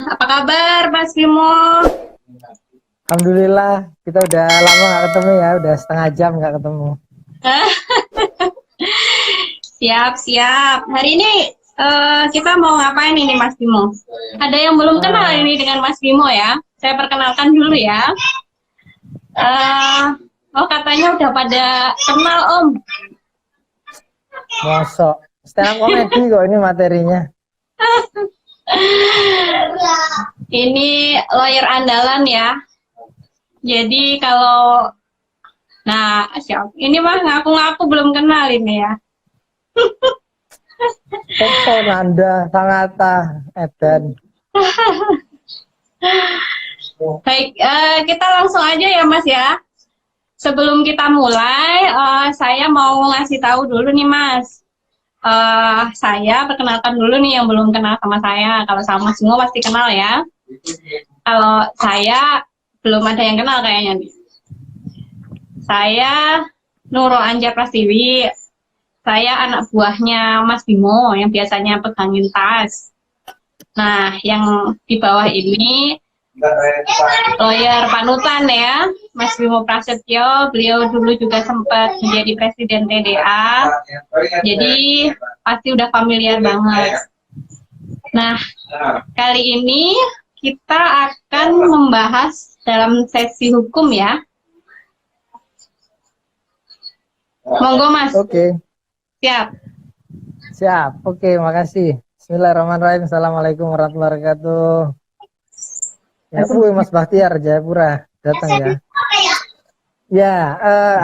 Apa kabar, Mas Bimo? Alhamdulillah, kita udah lama nggak ketemu ya, udah setengah jam nggak ketemu. Siap, siap. Hari ini kita mau ngapain ini, Mas Bimo? Ada yang belum kenal Eh, ini dengan Mas Bimo ya? Saya perkenalkan dulu ya. Eh, oh, katanya udah pada kenal, Om. Mosok, stand up komedi kok ini materinya. Ini lawyer andalan ya. Jadi kalau, nah, siap. Ini mah ngaku-ngaku belum kenal ini ya. Popo Nanda, Sangatta, Eden. Baik, kita langsung aja ya, Mas ya. Sebelum kita mulai, saya mau ngasih tahu dulu nih, Mas. Saya perkenalkan dulu nih yang belum kenal sama saya. Kalau sama semua pasti kenal ya. Kalau saya belum ada yang kenal kayaknya nih. Saya Nurul Anja Prastiwi. Saya anak buahnya Mas Bimo yang biasanya pegangin tas. Nah, yang di bawah ini lawyer panutan ya, Mas Bimo Prasetyo. Beliau dulu juga sempat menjadi presiden TDA. Jadi pasti udah familiar banget. Nah, kali ini kita akan membahas dalam sesi hukum ya. Monggo Mas, Oke, siap. siap. Oke, makasih. Bismillahirrahmanirrahim. Assalamualaikum warahmatullahi wabarakatuh. Ya, Mas Bahtiar, Jayapura, datang ya. Ya,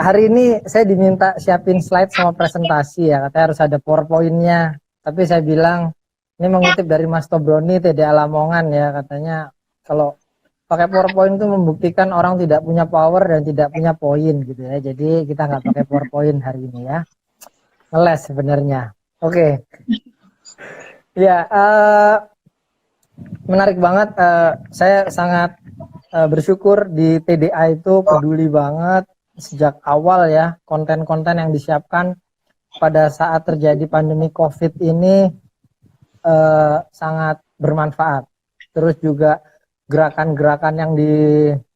hari ini saya diminta siapin slide sama presentasi ya. Katanya harus ada PowerPoint-nya. Tapi saya bilang, ini mengutip dari Mas Tobroni, TDA Lamongan ya. Katanya kalau pakai PowerPoint itu membuktikan orang tidak punya power dan tidak punya poin gitu ya. Jadi kita nggak pakai PowerPoint hari ini ya. Ngeles sebenarnya. Oke. Ya, menarik banget. Saya sangat bersyukur di TDA itu peduli banget sejak awal ya, konten-konten yang disiapkan pada saat terjadi pandemi COVID ini sangat bermanfaat. Terus juga gerakan-gerakan yang diinisiasi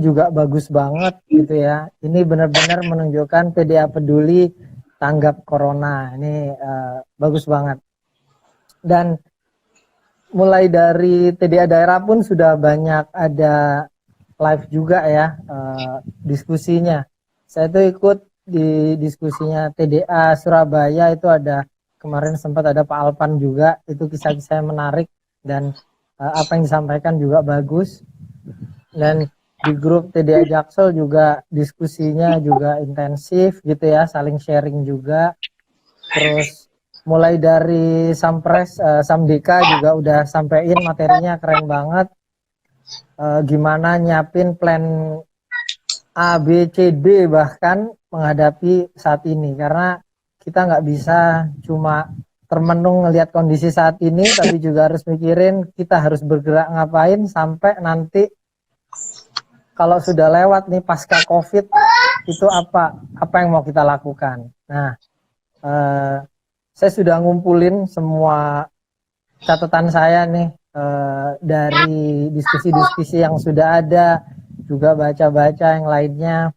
juga bagus banget gitu ya. Ini benar-benar menunjukkan TDA peduli tanggap corona. Ini bagus banget. Dan mulai dari TDA daerah pun sudah banyak ada live juga ya diskusinya. Saya tuh ikut di diskusinya TDA Surabaya, itu ada kemarin sempat ada Pak Alpan juga, itu kisah-kisah yang menarik dan apa yang disampaikan juga bagus. Dan di grup TDA Jaksel juga diskusinya juga intensif gitu ya, saling sharing juga. Terus mulai dari Sampres, Samdeka juga udah sampein materinya keren banget. Gimana nyiapin plan A, B, C, D bahkan menghadapi saat ini. Karena kita nggak bisa cuma termenung ngelihat kondisi saat ini, tapi juga harus mikirin kita harus bergerak ngapain sampai nanti kalau sudah lewat nih pasca COVID itu apa yang mau kita lakukan. Nah, saya sudah ngumpulin semua catatan saya nih dari diskusi-diskusi yang sudah ada, juga baca-baca yang lainnya.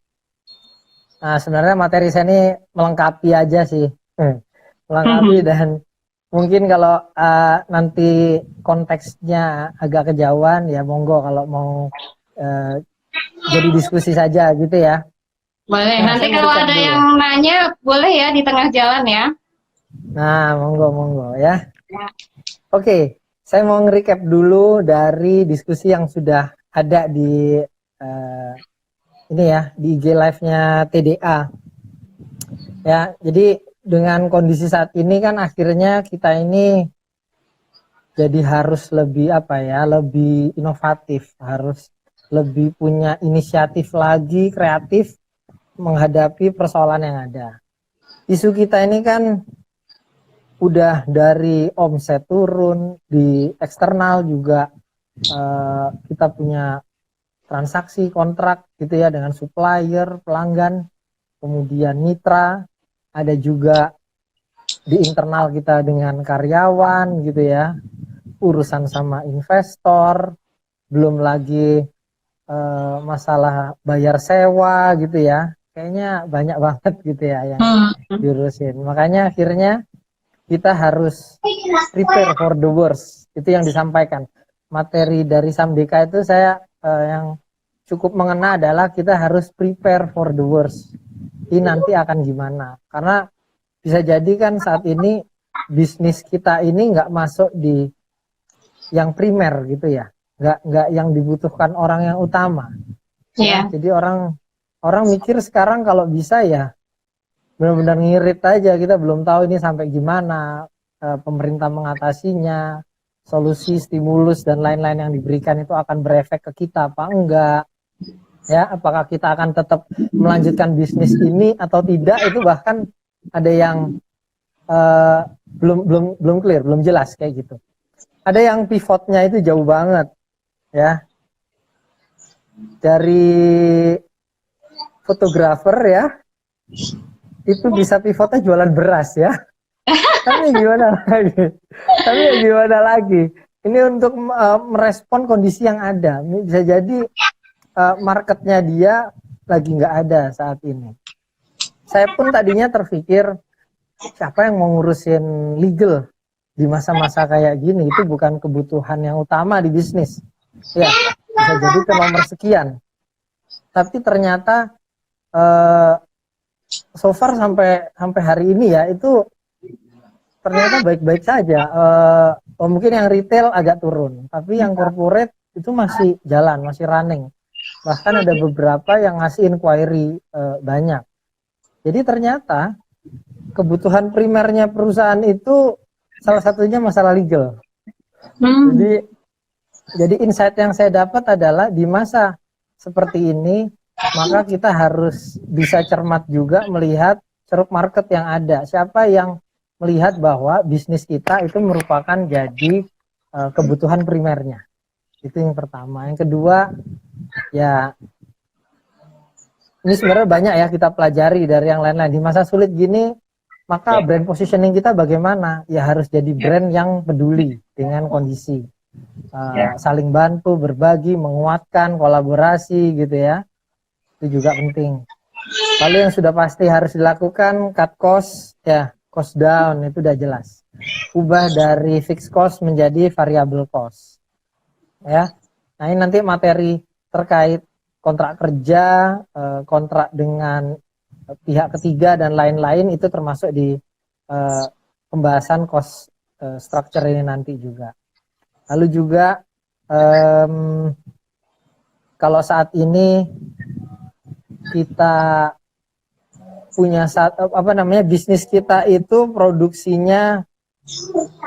Nah, sebenarnya materi saya ini melengkapi aja sih, melengkapi dan mungkin kalau nanti konteksnya agak kejauhan ya monggo kalau mau jadi diskusi saja gitu ya. Boleh, Nah, nanti saya mau kalau recap ada dulu. yang nanya, boleh ya di tengah jalan ya. Nah, monggo ya. Ya. Oke, saya mau nge-recap dulu dari diskusi yang sudah ada di ini ya, di IG live-nya TDA. Ya, jadi dengan kondisi saat ini kan akhirnya kita ini jadi harus lebih apa ya, lebih inovatif, harus lebih punya inisiatif lagi, kreatif menghadapi persoalan yang ada. Isu kita ini kan udah dari omset turun, di eksternal juga kita punya transaksi kontrak gitu ya dengan supplier, pelanggan, kemudian mitra. ada juga di internal kita dengan karyawan gitu ya, urusan sama investor, belum lagi masalah bayar sewa gitu ya, kayaknya banyak banget gitu ya yang diurusin. Makanya akhirnya kita harus prepare for the worst, itu yang disampaikan. Materi dari Samdeka itu saya yang cukup mengena adalah kita harus prepare for the worst. Ini nanti akan gimana? Karena bisa jadi kan saat ini bisnis kita ini nggak masuk di yang primer gitu ya, nggak yang dibutuhkan orang yang utama. Ya, jadi orang mikir sekarang kalau bisa ya benar-benar ngirit aja, kita belum tahu ini sampai gimana pemerintah mengatasinya, solusi stimulus dan lain-lain yang diberikan itu akan berefek ke kita apa enggak, ya apakah kita akan tetap melanjutkan bisnis ini atau tidak, itu bahkan ada yang belum clear, belum jelas kayak gitu. Ada yang pivotnya itu jauh banget ya, dari fotografer ya itu bisa pivotnya jualan beras ya. Tapi gimana lagi? Tapi ya gimana lagi? Ini untuk merespon kondisi yang ada. Bisa jadi marketnya dia lagi nggak ada saat ini. Saya pun tadinya terpikir siapa yang mau ngurusin legal di masa-masa kayak gini, itu bukan kebutuhan yang utama di bisnis. Ya, bisa jadi ke nomor sekian. Tapi ternyata so far sampai hari ini ya itu ternyata baik-baik saja. Mungkin yang retail agak turun, tapi yang corporate itu masih jalan, masih running. Bahkan ada beberapa yang ngasih inquiry banyak. Jadi ternyata kebutuhan primernya perusahaan itu salah satunya masalah legal. Jadi insight yang saya dapat adalah di masa seperti ini, maka kita harus bisa cermat juga melihat ceruk market yang ada. Siapa yang melihat bahwa bisnis kita itu merupakan jadi kebutuhan primernya. Itu yang pertama. Yang kedua, ya ini sebenarnya banyak ya kita pelajari dari yang lain-lain. Di masa sulit gini, maka brand positioning kita bagaimana? Ya harus jadi brand yang peduli dengan kondisi. Saling bantu, berbagi, menguatkan, kolaborasi gitu ya. Itu juga penting. Lalu yang sudah pasti harus dilakukan, cut cost, ya cost down, itu udah jelas. Ubah dari fixed cost menjadi variable cost. Ya. Nah ini nanti materi terkait kontrak kerja, kontrak dengan pihak ketiga dan lain-lain itu termasuk di pembahasan cost structure ini nanti juga. Lalu juga kalau saat ini kita punya bisnis kita itu produksinya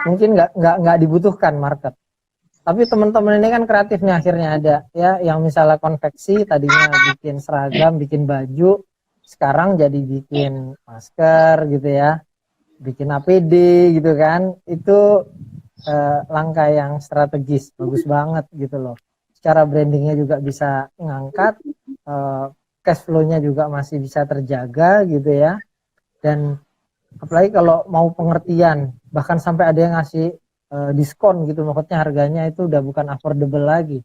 mungkin nggak dibutuhkan market. Tapi teman-teman ini kan kreatifnya akhirnya ada ya, yang misalnya konveksi tadinya bikin seragam, bikin baju, sekarang jadi bikin masker gitu ya, bikin APD gitu kan. Itu langkah yang strategis, bagus banget gitu loh. Secara brandingnya juga bisa ngangkat, cash flow-nya juga masih bisa terjaga gitu ya. Dan apalagi kalau mau pengertian, bahkan sampai ada yang ngasih diskon gitu, maksudnya harganya itu udah bukan affordable lagi,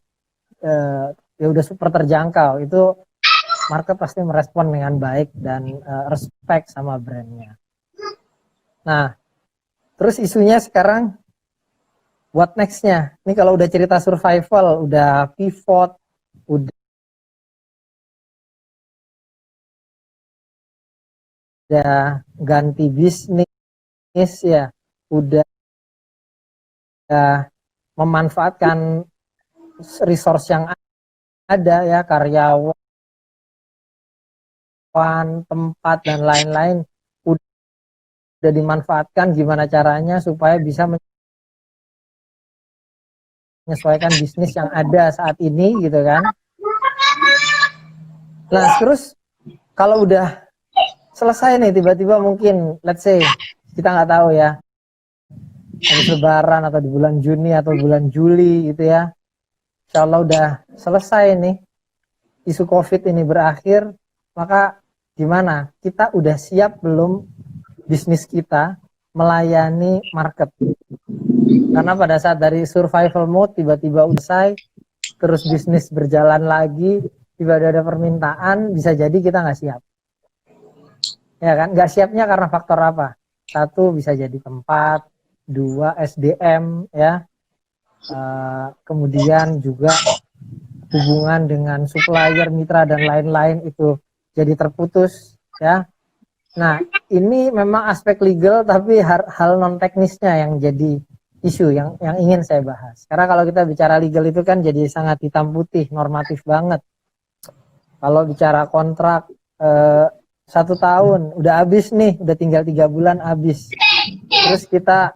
ya udah super terjangkau. Itu market pasti merespon dengan baik dan respect sama brandnya. Nah, terus isunya sekarang what next-nya? Ini kalau udah cerita survival, udah pivot, udah ganti bisnis ya, udah memanfaatkan resource yang ada ya, karyawan, tempat dan lain-lain udah dimanfaatkan. Gimana caranya supaya bisa menyesuaikan bisnis yang ada saat ini gitu kan. Nah terus kalau udah selesai nih, tiba-tiba mungkin let's say kita nggak tahu ya, habis lebaran atau di bulan Juni atau bulan Juli gitu ya, insya Allah udah selesai nih, isu COVID ini berakhir, maka gimana? Kita udah siap belum bisnis kita melayani market. Karena pada saat dari survival mode tiba-tiba usai, terus bisnis berjalan lagi, tiba-tiba ada permintaan, bisa jadi kita nggak siap. Ya kan? Nggak siapnya karena faktor apa? Satu, bisa jadi tempat. Dua, SDM, ya. Kemudian juga hubungan dengan supplier, mitra, dan lain-lain itu jadi terputus, ya. Nah, ini memang aspek legal, tapi hal non teknisnya yang jadi isu yang ingin saya bahas. Karena kalau kita bicara legal itu kan jadi sangat hitam putih, normatif banget. Kalau bicara kontrak 1 tahun udah habis nih, udah tinggal 3 bulan habis. Terus kita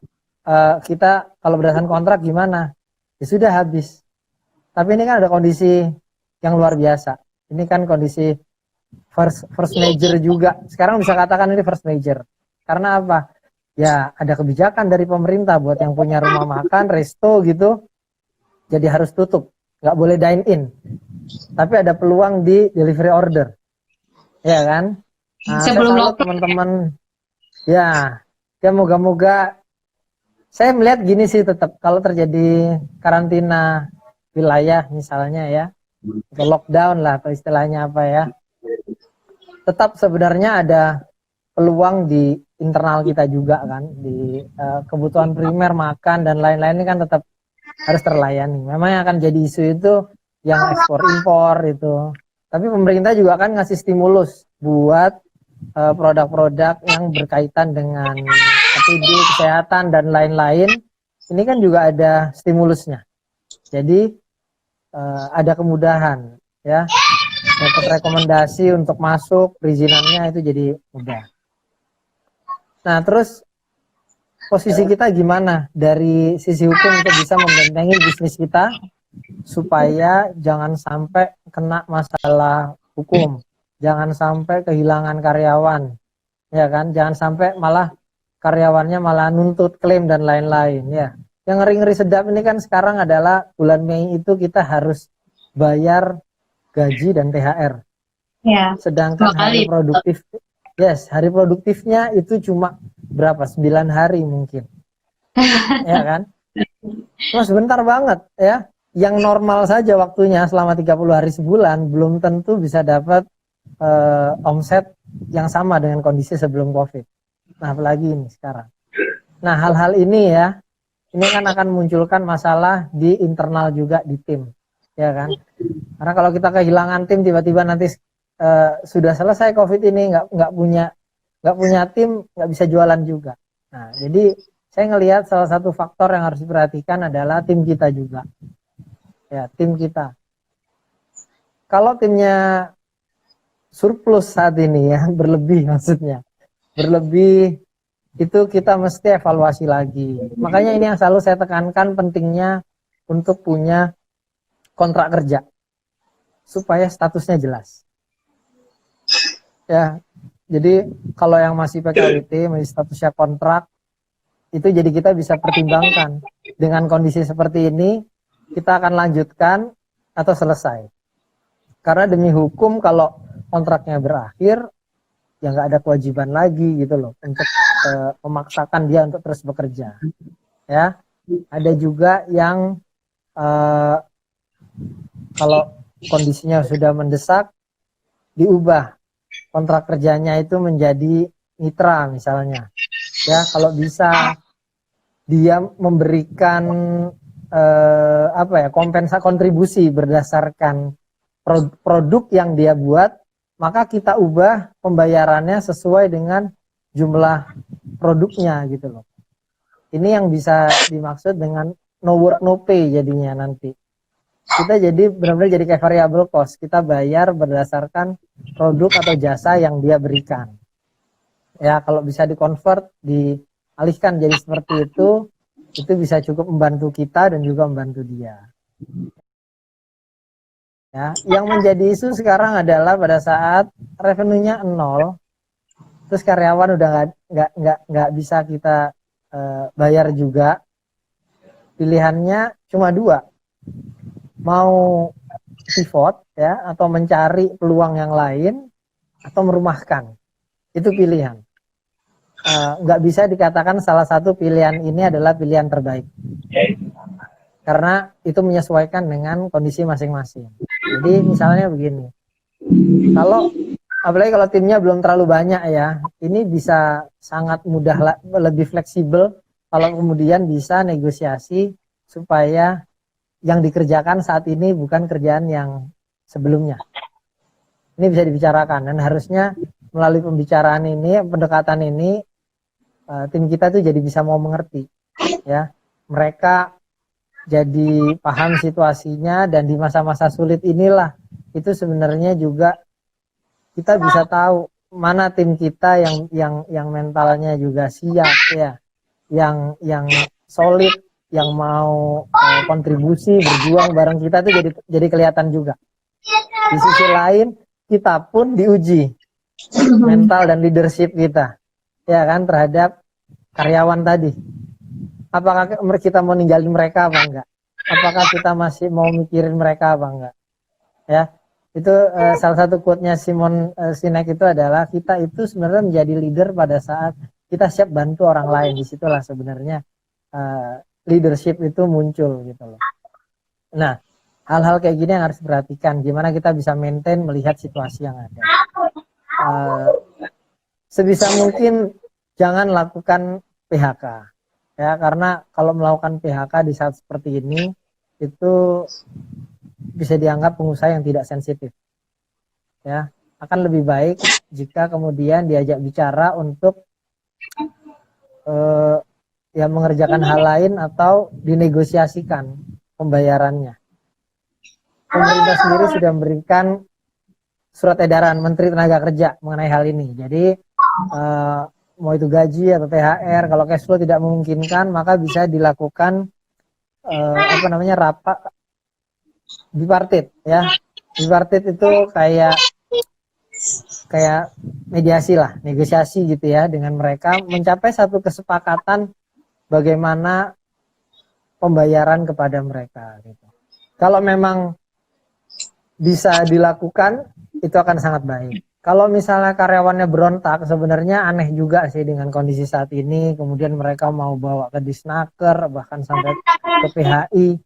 kalau berdasarkan kontrak gimana? Ya sudah habis. Tapi ini kan ada kondisi yang luar biasa. Ini kan kondisi first major juga. Sekarang bisa katakan ini first major. Karena apa? Ya ada kebijakan dari pemerintah buat yang punya rumah makan, resto gitu, jadi harus tutup. Nggak boleh dine in. Tapi ada peluang di delivery order. Ya kan? Nah, Sebelum saya teman-teman, ya moga-moga, saya melihat gini sih tetap, kalau terjadi karantina wilayah misalnya ya, atau lockdown lah atau istilahnya apa ya, tetap sebenarnya ada peluang di internal kita juga kan, di kebutuhan primer makan dan lain-lain ini kan tetap harus terlayani. Memang yang akan jadi isu itu yang ekspor impor itu. Tapi pemerintah juga kan ngasih stimulus buat produk-produk yang berkaitan dengan APD, kesehatan dan lain-lain. Ini kan juga ada stimulusnya. Jadi ada kemudahan ya. Dapat rekomendasi untuk masuk, perizinannya itu jadi mudah. Nah, terus posisi kita gimana dari sisi hukum untuk bisa membentengi bisnis kita supaya jangan sampai kena masalah hukum, jangan sampai kehilangan karyawan, ya kan? Jangan sampai malah karyawannya malah nuntut klaim dan lain-lain, ya. Yang ngeri-ngeri sedap ini kan sekarang adalah bulan Mei itu kita harus bayar gaji dan THR. Ya, Sedangkan hari produktif, hari produktifnya itu cuma berapa? 9 hari mungkin. Ya kan? Cuma sebentar banget ya. Yang normal saja waktunya selama 30 hari sebulan belum tentu bisa dapat omset yang sama dengan kondisi sebelum Covid. Nah, apalagi ini sekarang. Nah, hal-hal ini ya, ini kan akan munculkan masalah di internal juga di tim. Ya kan? Karena kalau kita kehilangan tim tiba-tiba nanti sudah selesai Covid ini nggak punya tim, nggak bisa jualan juga. Nah, jadi saya ngelihat salah satu faktor yang harus diperhatikan adalah tim kita juga. Ya, tim kita. Kalau timnya surplus saat ini ya, berlebih maksudnya. Berlebih itu kita mesti evaluasi lagi. Makanya ini yang selalu saya tekankan pentingnya untuk punya kontrak kerja. Supaya statusnya jelas. Ya, jadi kalau yang masih PKWT, masih statusnya kontrak, itu jadi kita bisa pertimbangkan dengan kondisi seperti ini kita akan lanjutkan atau selesai. Karena demi hukum kalau kontraknya berakhir ya nggak ada kewajiban lagi gitu loh untuk memaksakan dia untuk terus bekerja. Ya, ada juga yang kalau kondisinya sudah mendesak diubah kontrak kerjanya itu menjadi mitra misalnya. Ya, kalau bisa dia memberikan kontribusi berdasarkan produk yang dia buat, maka kita ubah pembayarannya sesuai dengan jumlah produknya gitu loh. Ini yang bisa dimaksud dengan no work no pay jadinya nanti. Kita jadi benar-benar jadi kayak variable cost. Kita bayar berdasarkan produk atau jasa yang dia berikan. Ya, kalau bisa dikonvert, dialihkan jadi seperti itu bisa cukup membantu kita dan juga membantu dia. Ya, yang menjadi isu sekarang adalah pada saat revenue-nya 0, terus karyawan udah nggak bisa kita bayar juga. Pilihannya cuma 2, mau pivot ya atau mencari peluang yang lain atau merumahkan. Itu pilihan. nggak bisa dikatakan salah satu pilihan ini adalah pilihan terbaik. Karena itu menyesuaikan dengan kondisi masing-masing. Jadi misalnya begini, kalau apalagi kalau timnya belum terlalu banyak ya, ini bisa sangat mudah, lebih fleksibel kalau kemudian bisa negosiasi supaya yang dikerjakan saat ini bukan kerjaan yang sebelumnya. Ini bisa dibicarakan dan harusnya melalui pembicaraan ini, pendekatan ini, tim kita tuh jadi bisa mau mengerti, ya. Mereka jadi paham situasinya dan di masa-masa sulit inilah itu sebenarnya juga kita bisa tahu mana tim kita yang mentalnya juga siap ya, yang solid, yang mau kontribusi berjuang bareng kita tuh jadi kelihatan juga. Di sisi lain kita pun diuji mental dan leadership kita ya kan terhadap karyawan tadi. Apakah kita mau ninggalin mereka apa enggak? Apakah kita masih mau mikirin mereka apa enggak? Ya, itu salah satu quote-nya Simon Sinek itu adalah kita itu sebenarnya menjadi leader pada saat kita siap bantu orang lain. Disitulah sebenarnya leadership itu muncul gitu loh. Nah, hal-hal kayak gini yang harus diperhatikan. Gimana kita bisa maintain melihat situasi yang ada. Sebisa mungkin jangan lakukan PHK. Ya, karena kalau melakukan PHK di saat seperti ini itu bisa dianggap pengusaha yang tidak sensitif. Ya, akan lebih baik jika kemudian diajak bicara untuk ya mengerjakan hal lain atau dinegosiasikan pembayarannya. Pemerintah sendiri sudah memberikan surat edaran Menteri Tenaga Kerja mengenai hal ini. Jadi mau itu gaji atau THR, kalau cash flow tidak memungkinkan maka bisa dilakukan rapat bipartit ya. Bipartit itu kayak mediasi lah, negosiasi gitu ya dengan mereka mencapai satu kesepakatan bagaimana pembayaran kepada mereka gitu. Kalau memang bisa dilakukan itu akan sangat baik. Kalau misalnya karyawannya berontak, sebenarnya aneh juga sih dengan kondisi saat ini. Kemudian mereka mau bawa ke Disnaker, bahkan sampai ke PHI.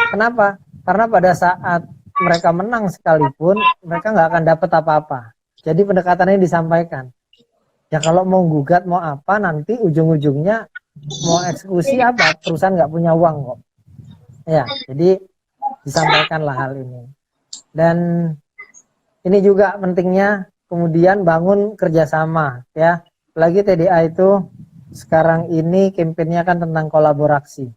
Kenapa? Karena pada saat mereka menang sekalipun, mereka nggak akan dapat apa-apa. Jadi pendekatannya disampaikan. Ya kalau mau gugat, mau apa, nanti ujung-ujungnya mau eksekusi apa, perusahaan nggak punya uang kok. Ya, jadi disampaikanlah hal ini. Dan ini juga pentingnya kemudian bangun kerjasama ya. Apalagi TDA itu sekarang ini kampanyenya kan tentang kolaborasi.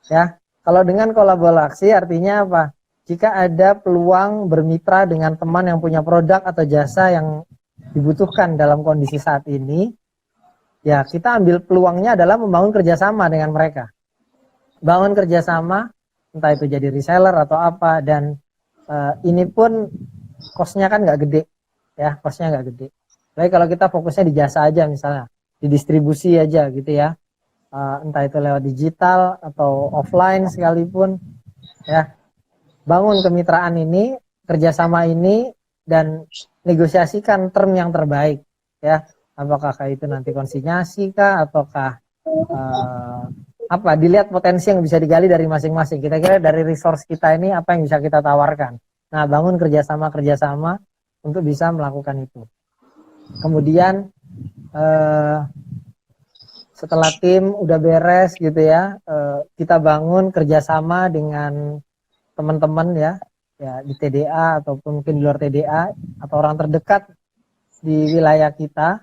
Ya, kalau dengan kolaborasi artinya apa? Jika ada peluang bermitra dengan teman yang punya produk atau jasa yang dibutuhkan dalam kondisi saat ini, ya kita ambil peluangnya adalah membangun kerjasama dengan mereka. Bangun kerjasama, entah itu jadi reseller atau apa, dan ini pun cost-nya kan nggak gede, ya cost-nya nggak gede. Baik kalau kita fokusnya di jasa aja misalnya, di distribusi aja gitu ya, entah itu lewat digital atau offline sekalipun, ya bangun kemitraan ini, kerjasama ini, dan negosiasikan term yang terbaik, ya apakah itu nanti konsinyasi kah, ataukah apa, dilihat potensi yang bisa digali dari masing-masing. Kita kira dari resource kita ini apa yang bisa kita tawarkan. Nah, bangun kerjasama untuk bisa melakukan itu. Kemudian setelah tim udah beres gitu ya, kita bangun kerjasama dengan teman-teman ya di TDA ataupun mungkin di luar TDA atau orang terdekat di wilayah kita.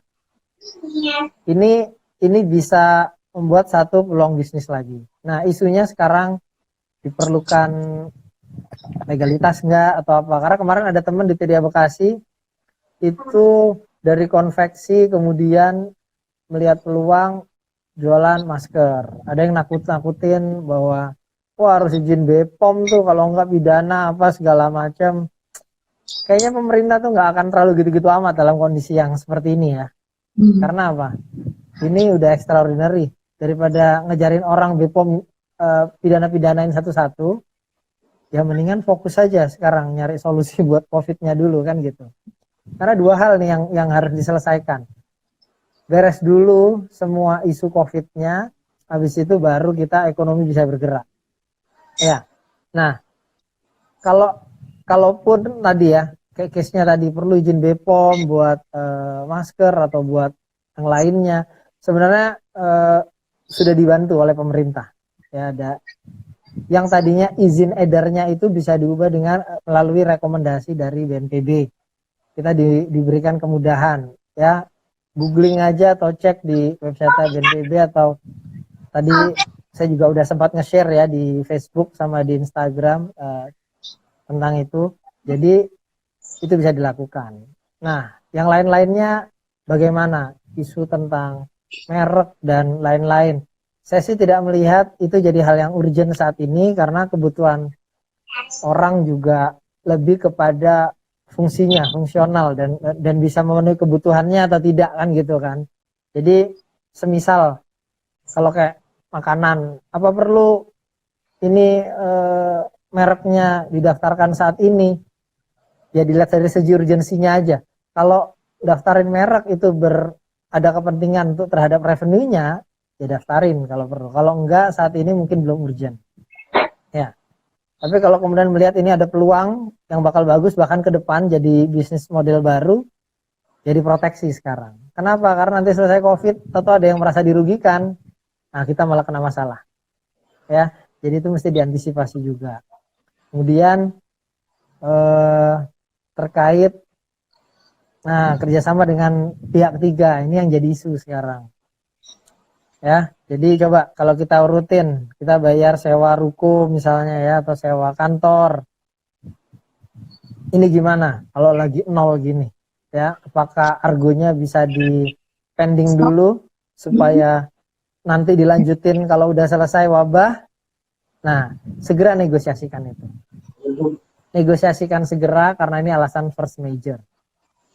Ini bisa membuat satu peluang bisnis lagi. Nah, isunya sekarang diperlukan legalitas enggak atau apa? Karena kemarin ada teman di TDA Bekasi itu dari konveksi kemudian melihat peluang jualan masker. Ada yang nakut-nakutin bahwa wah harus izin BPOM tuh kalau enggak pidana apa segala macam. Kayaknya pemerintah tuh nggak akan terlalu gitu-gitu amat dalam kondisi yang seperti ini ya. Karena apa? Ini udah extraordinary. Daripada ngejarin orang BPOM pidana-pidanain satu-satu, ya mendingan fokus saja sekarang nyari solusi buat COVID-nya dulu kan gitu. Karena dua hal nih yang harus diselesaikan. beres dulu semua isu COVID-nya, habis itu baru kita ekonomi bisa bergerak. Ya, nah kalaupun tadi ya, kayak case-nya tadi perlu izin BPOM buat masker atau buat yang lainnya, sebenarnya sudah dibantu oleh pemerintah. Ya, ada yang tadinya izin edarnya itu bisa diubah dengan melalui rekomendasi dari BNPB. Kita diberikan kemudahan, ya, googling aja atau cek di website BNPB, atau tadi saya juga udah sempat nge-share ya di Facebook sama di Instagram tentang itu. Jadi itu bisa dilakukan. Nah, yang lain-lainnya bagaimana? Isu tentang merek dan lain-lain. Saya sih tidak melihat itu jadi hal yang urgent saat ini, karena kebutuhan orang juga lebih kepada fungsinya, fungsional, dan bisa memenuhi kebutuhannya atau tidak, kan gitu kan. Jadi semisal kalau kayak makanan, apa perlu ini mereknya didaftarkan saat ini? Ya dilihat dari segi urgensinya aja. Kalau daftarin merek itu ada kepentingan untuk terhadap revenue-nya, ya daftarin kalau perlu. Kalau enggak, saat ini mungkin belum urgent. Ya. Tapi kalau kemudian melihat ini ada peluang yang bakal bagus bahkan ke depan jadi bisnis model baru, jadi proteksi sekarang. Kenapa? Karena nanti selesai COVID, atau ada yang merasa dirugikan, nah kita malah kena masalah. Ya, jadi itu mesti diantisipasi juga. Kemudian terkait kerjasama dengan pihak ketiga, ini yang jadi isu sekarang. Ya, jadi coba kalau kita urutin, kita bayar sewa ruko misalnya ya, atau sewa kantor. Ini gimana kalau lagi nol gini? Ya, apakah argonya bisa di pending dulu supaya nanti dilanjutin kalau udah selesai wabah? Nah, segera negosiasikan itu. Negosiasikan segera, karena ini alasan force majeure.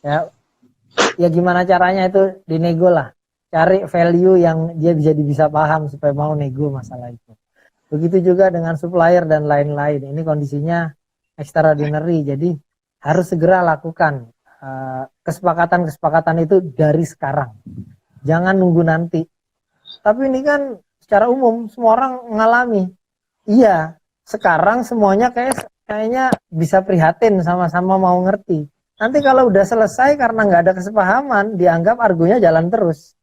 Ya gimana caranya itu dinego lah. Cari value yang dia bisa paham supaya mau nego masalah itu. Begitu juga dengan supplier dan lain-lain. Ini kondisinya extraordinary, jadi harus segera lakukan kesepakatan-kesepakatan itu dari sekarang. Jangan nunggu nanti. Tapi ini kan secara umum semua orang mengalami. Iya, sekarang semuanya kayaknya bisa prihatin, sama-sama mau ngerti. Nanti kalau udah selesai karena nggak ada kesepahaman, dianggap argonya jalan terus.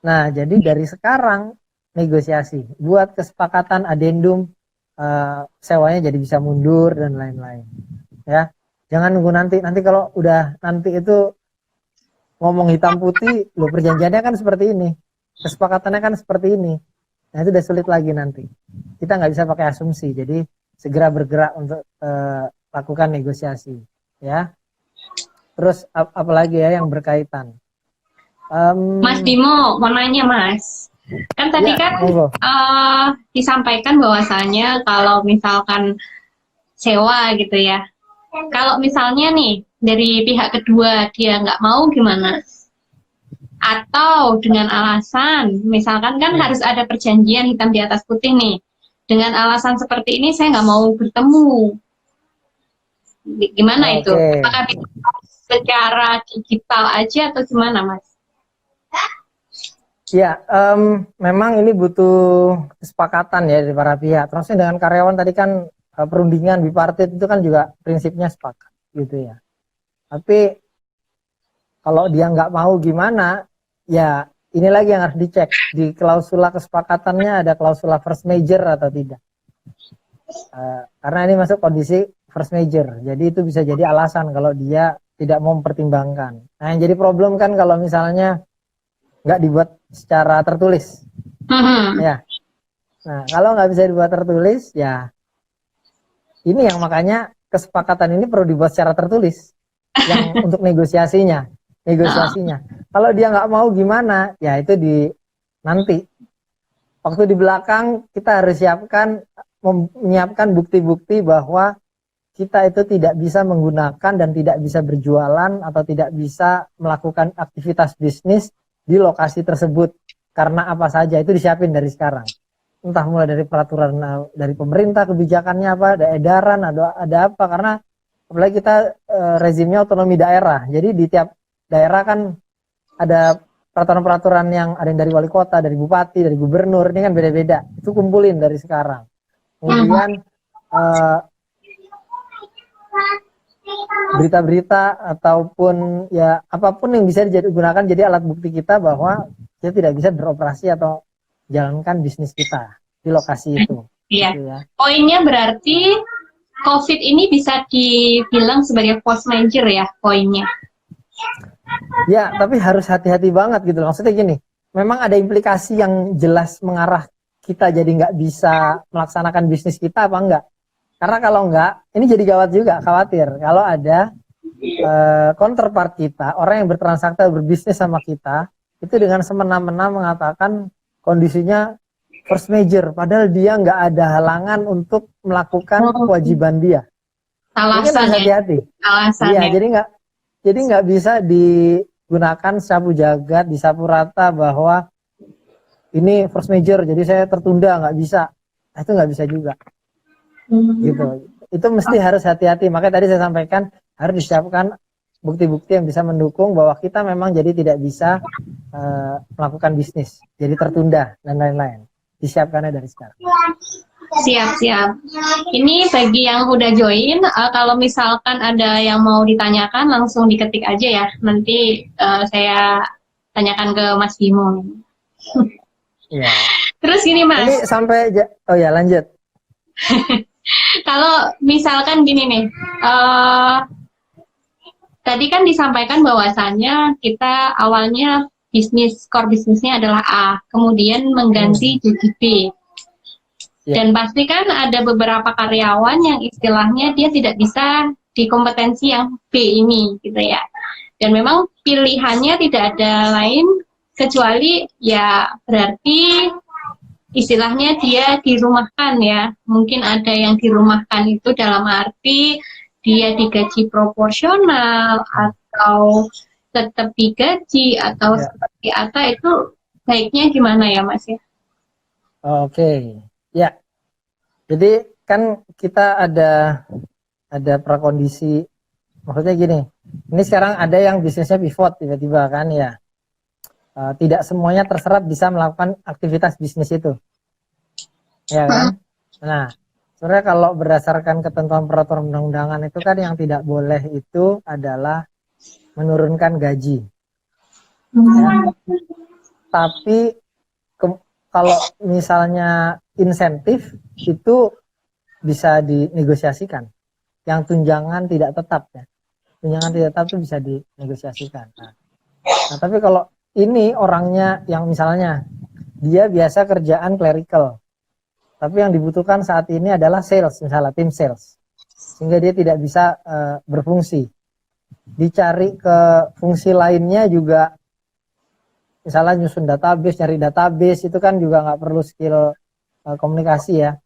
Nah, jadi dari sekarang negosiasi, buat kesepakatan adendum, sewanya jadi bisa mundur dan lain-lain. Ya, jangan nunggu nanti kalau udah nanti itu ngomong hitam putih, lo perjanjiannya kan seperti ini, kesepakatannya kan seperti ini. Nah, itu udah sulit lagi nanti. Kita nggak bisa pakai asumsi, jadi segera bergerak untuk lakukan negosiasi. Ya, terus apalagi ya yang berkaitan. Mas Bimo, mau nanya Mas, kan tadi kan disampaikan bahwasanya kalau misalkan sewa gitu ya, kalau misalnya nih dari pihak kedua dia nggak mau gimana? Atau dengan alasan, misalkan kan harus ada perjanjian hitam di atas putih nih, dengan alasan seperti ini saya nggak mau bertemu, gimana itu? Apakah bisa secara digital aja atau gimana Mas? Ya, memang ini butuh kesepakatan ya dari para pihak. Terusnya dengan karyawan tadi kan perundingan bipartit itu kan juga prinsipnya sepakat gitu ya. Tapi kalau dia nggak mau gimana, ya ini lagi yang harus dicek. Di klausula kesepakatannya ada klausula force majeure atau tidak. Karena ini masuk kondisi force majeure. Jadi itu bisa jadi alasan kalau dia tidak mau mempertimbangkan. Nah, yang jadi problem kan kalau misalnya nggak dibuat secara tertulis. Ya. Nah, kalau nggak bisa dibuat tertulis, ya ini yang makanya kesepakatan ini perlu dibuat secara tertulis yang untuk negosiasinya. Kalau dia nggak mau gimana, ya itu nanti waktu di belakang kita harus menyiapkan bukti-bukti bahwa kita itu tidak bisa menggunakan dan tidak bisa berjualan atau tidak bisa melakukan aktivitas bisnis di lokasi tersebut karena apa saja, itu disiapin dari sekarang. Entah mulai dari peraturan dari pemerintah, kebijakannya apa, ada edaran, ada apa, karena apalagi kita rezimnya otonomi daerah. Jadi di tiap daerah kan ada peraturan-peraturan yang ada yang dari wali kota, dari bupati, dari gubernur, ini kan beda-beda. Itu kumpulin dari sekarang. Kemudian berita-berita ataupun ya apapun yang bisa digunakan jadi alat bukti kita bahwa kita tidak bisa beroperasi atau jalankan bisnis kita di lokasi itu. Iya. Gitu ya. Poinnya berarti COVID ini bisa dibilang sebagai force major ya poinnya. Ya, tapi harus hati-hati banget gitu. Maksudnya gini, memang ada implikasi yang jelas mengarah kita jadi nggak bisa melaksanakan bisnis kita apa enggak. Karena kalau enggak, ini jadi gawat juga, khawatir. Kalau ada counterpart kita, orang yang bertransaksi berbisnis sama kita, itu dengan semena-mena mengatakan kondisinya force major, padahal dia nggak ada halangan untuk melakukan kewajiban dia. Alasannya. Hati-hati. Iya, jadi nggak bisa digunakan sapu jagat, disapu rata bahwa ini force major, jadi saya tertunda, nggak bisa. Itu nggak bisa juga. Gitu. Itu mesti harus hati-hati. Makanya tadi saya sampaikan harus disiapkan bukti-bukti yang bisa mendukung bahwa kita memang jadi tidak bisa melakukan bisnis, jadi tertunda dan lain-lain. Disiapkannya dari sekarang. Siap. Ini bagi yang udah join, kalau misalkan ada yang mau ditanyakan langsung diketik aja ya. Nanti saya tanyakan ke Mas Bimo. Ya. Terus gini Mas. Ini sampai oh ya lanjut. Kalau misalkan gini nih, tadi kan disampaikan bahwasannya kita awalnya core bisnisnya adalah A, kemudian mengganti jadi B. Dan pasti kan ada beberapa karyawan yang istilahnya dia tidak bisa di kompetensi yang B ini, gitu ya. Dan memang pilihannya tidak ada lain kecuali ya berarti istilahnya dia dirumahkan ya. Mungkin ada yang dirumahkan itu dalam arti dia digaji proporsional atau tetap digaji atau seperti apa, itu baiknya gimana ya Mas ya? Oke. Ya. Jadi kan kita ada prakondisi, maksudnya gini. Ini sekarang ada yang bisnisnya pivot tiba-tiba kan ya. Tidak semuanya terserap bisa melakukan aktivitas bisnis itu. Ya kan? Nah, sebenarnya kalau berdasarkan ketentuan peraturan undang-undangan itu kan yang tidak boleh itu adalah menurunkan gaji. Ya. Tapi kalau misalnya insentif itu bisa dinegosiasikan. Yang tunjangan tidak tetap ya. Tunjangan tidak tetap itu bisa dinegosiasikan. Nah, tapi kalau ini orangnya yang misalnya dia biasa kerjaan clerical, tapi yang dibutuhkan saat ini adalah sales, misalnya tim sales, sehingga dia tidak bisa berfungsi. Dicari ke fungsi lainnya juga, misalnya nyusun database, nyari database, itu kan juga nggak perlu skill komunikasi ya.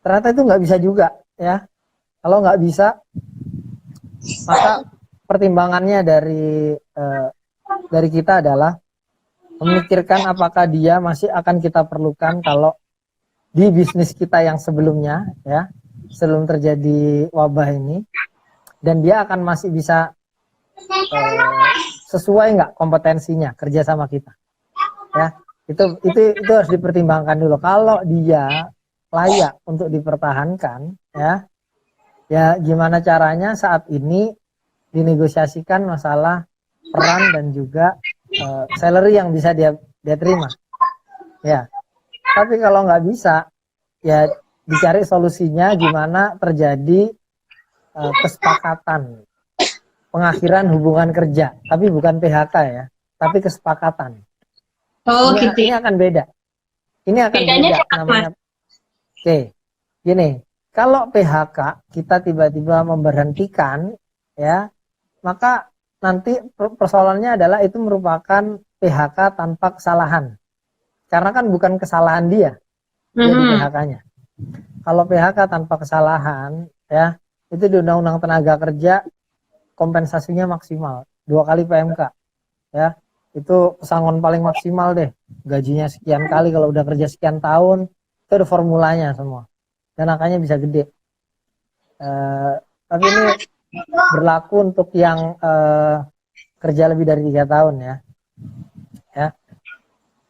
Ternyata itu nggak bisa juga ya. Kalau nggak bisa, maka pertimbangannya dari kita adalah memikirkan apakah dia masih akan kita perlukan kalau di bisnis kita yang sebelumnya ya, sebelum terjadi wabah ini, dan dia akan masih bisa sesuai nggak kompetensinya kerja sama kita ya. Itu harus dipertimbangkan dulu. Kalau dia layak untuk dipertahankan ya gimana caranya saat ini dinegosiasikan masalah peran dan juga salary yang bisa dia terima ya. Tapi kalau nggak bisa ya dicari solusinya gimana terjadi kesepakatan pengakhiran hubungan kerja, tapi bukan PHK ya, tapi kesepakatan. Oh, gitu. Ini akan beda. Ini akan bedanya beda namanya. Oke, gini, kalau PHK kita tiba-tiba memberhentikan ya, maka nanti persoalannya adalah itu merupakan PHK tanpa kesalahan. Karena kan bukan kesalahan dia di PHK-nya. Kalau PHK tanpa kesalahan ya, itu di Undang-Undang Tenaga Kerja kompensasinya maksimal 2 kali PMK ya. Itu pesangon paling maksimal deh, gajinya sekian kali kalau udah kerja sekian tahun, itu ada formulanya semua dan angkanya bisa gede. Tapi ini berlaku untuk yang kerja lebih dari 3 tahun ya.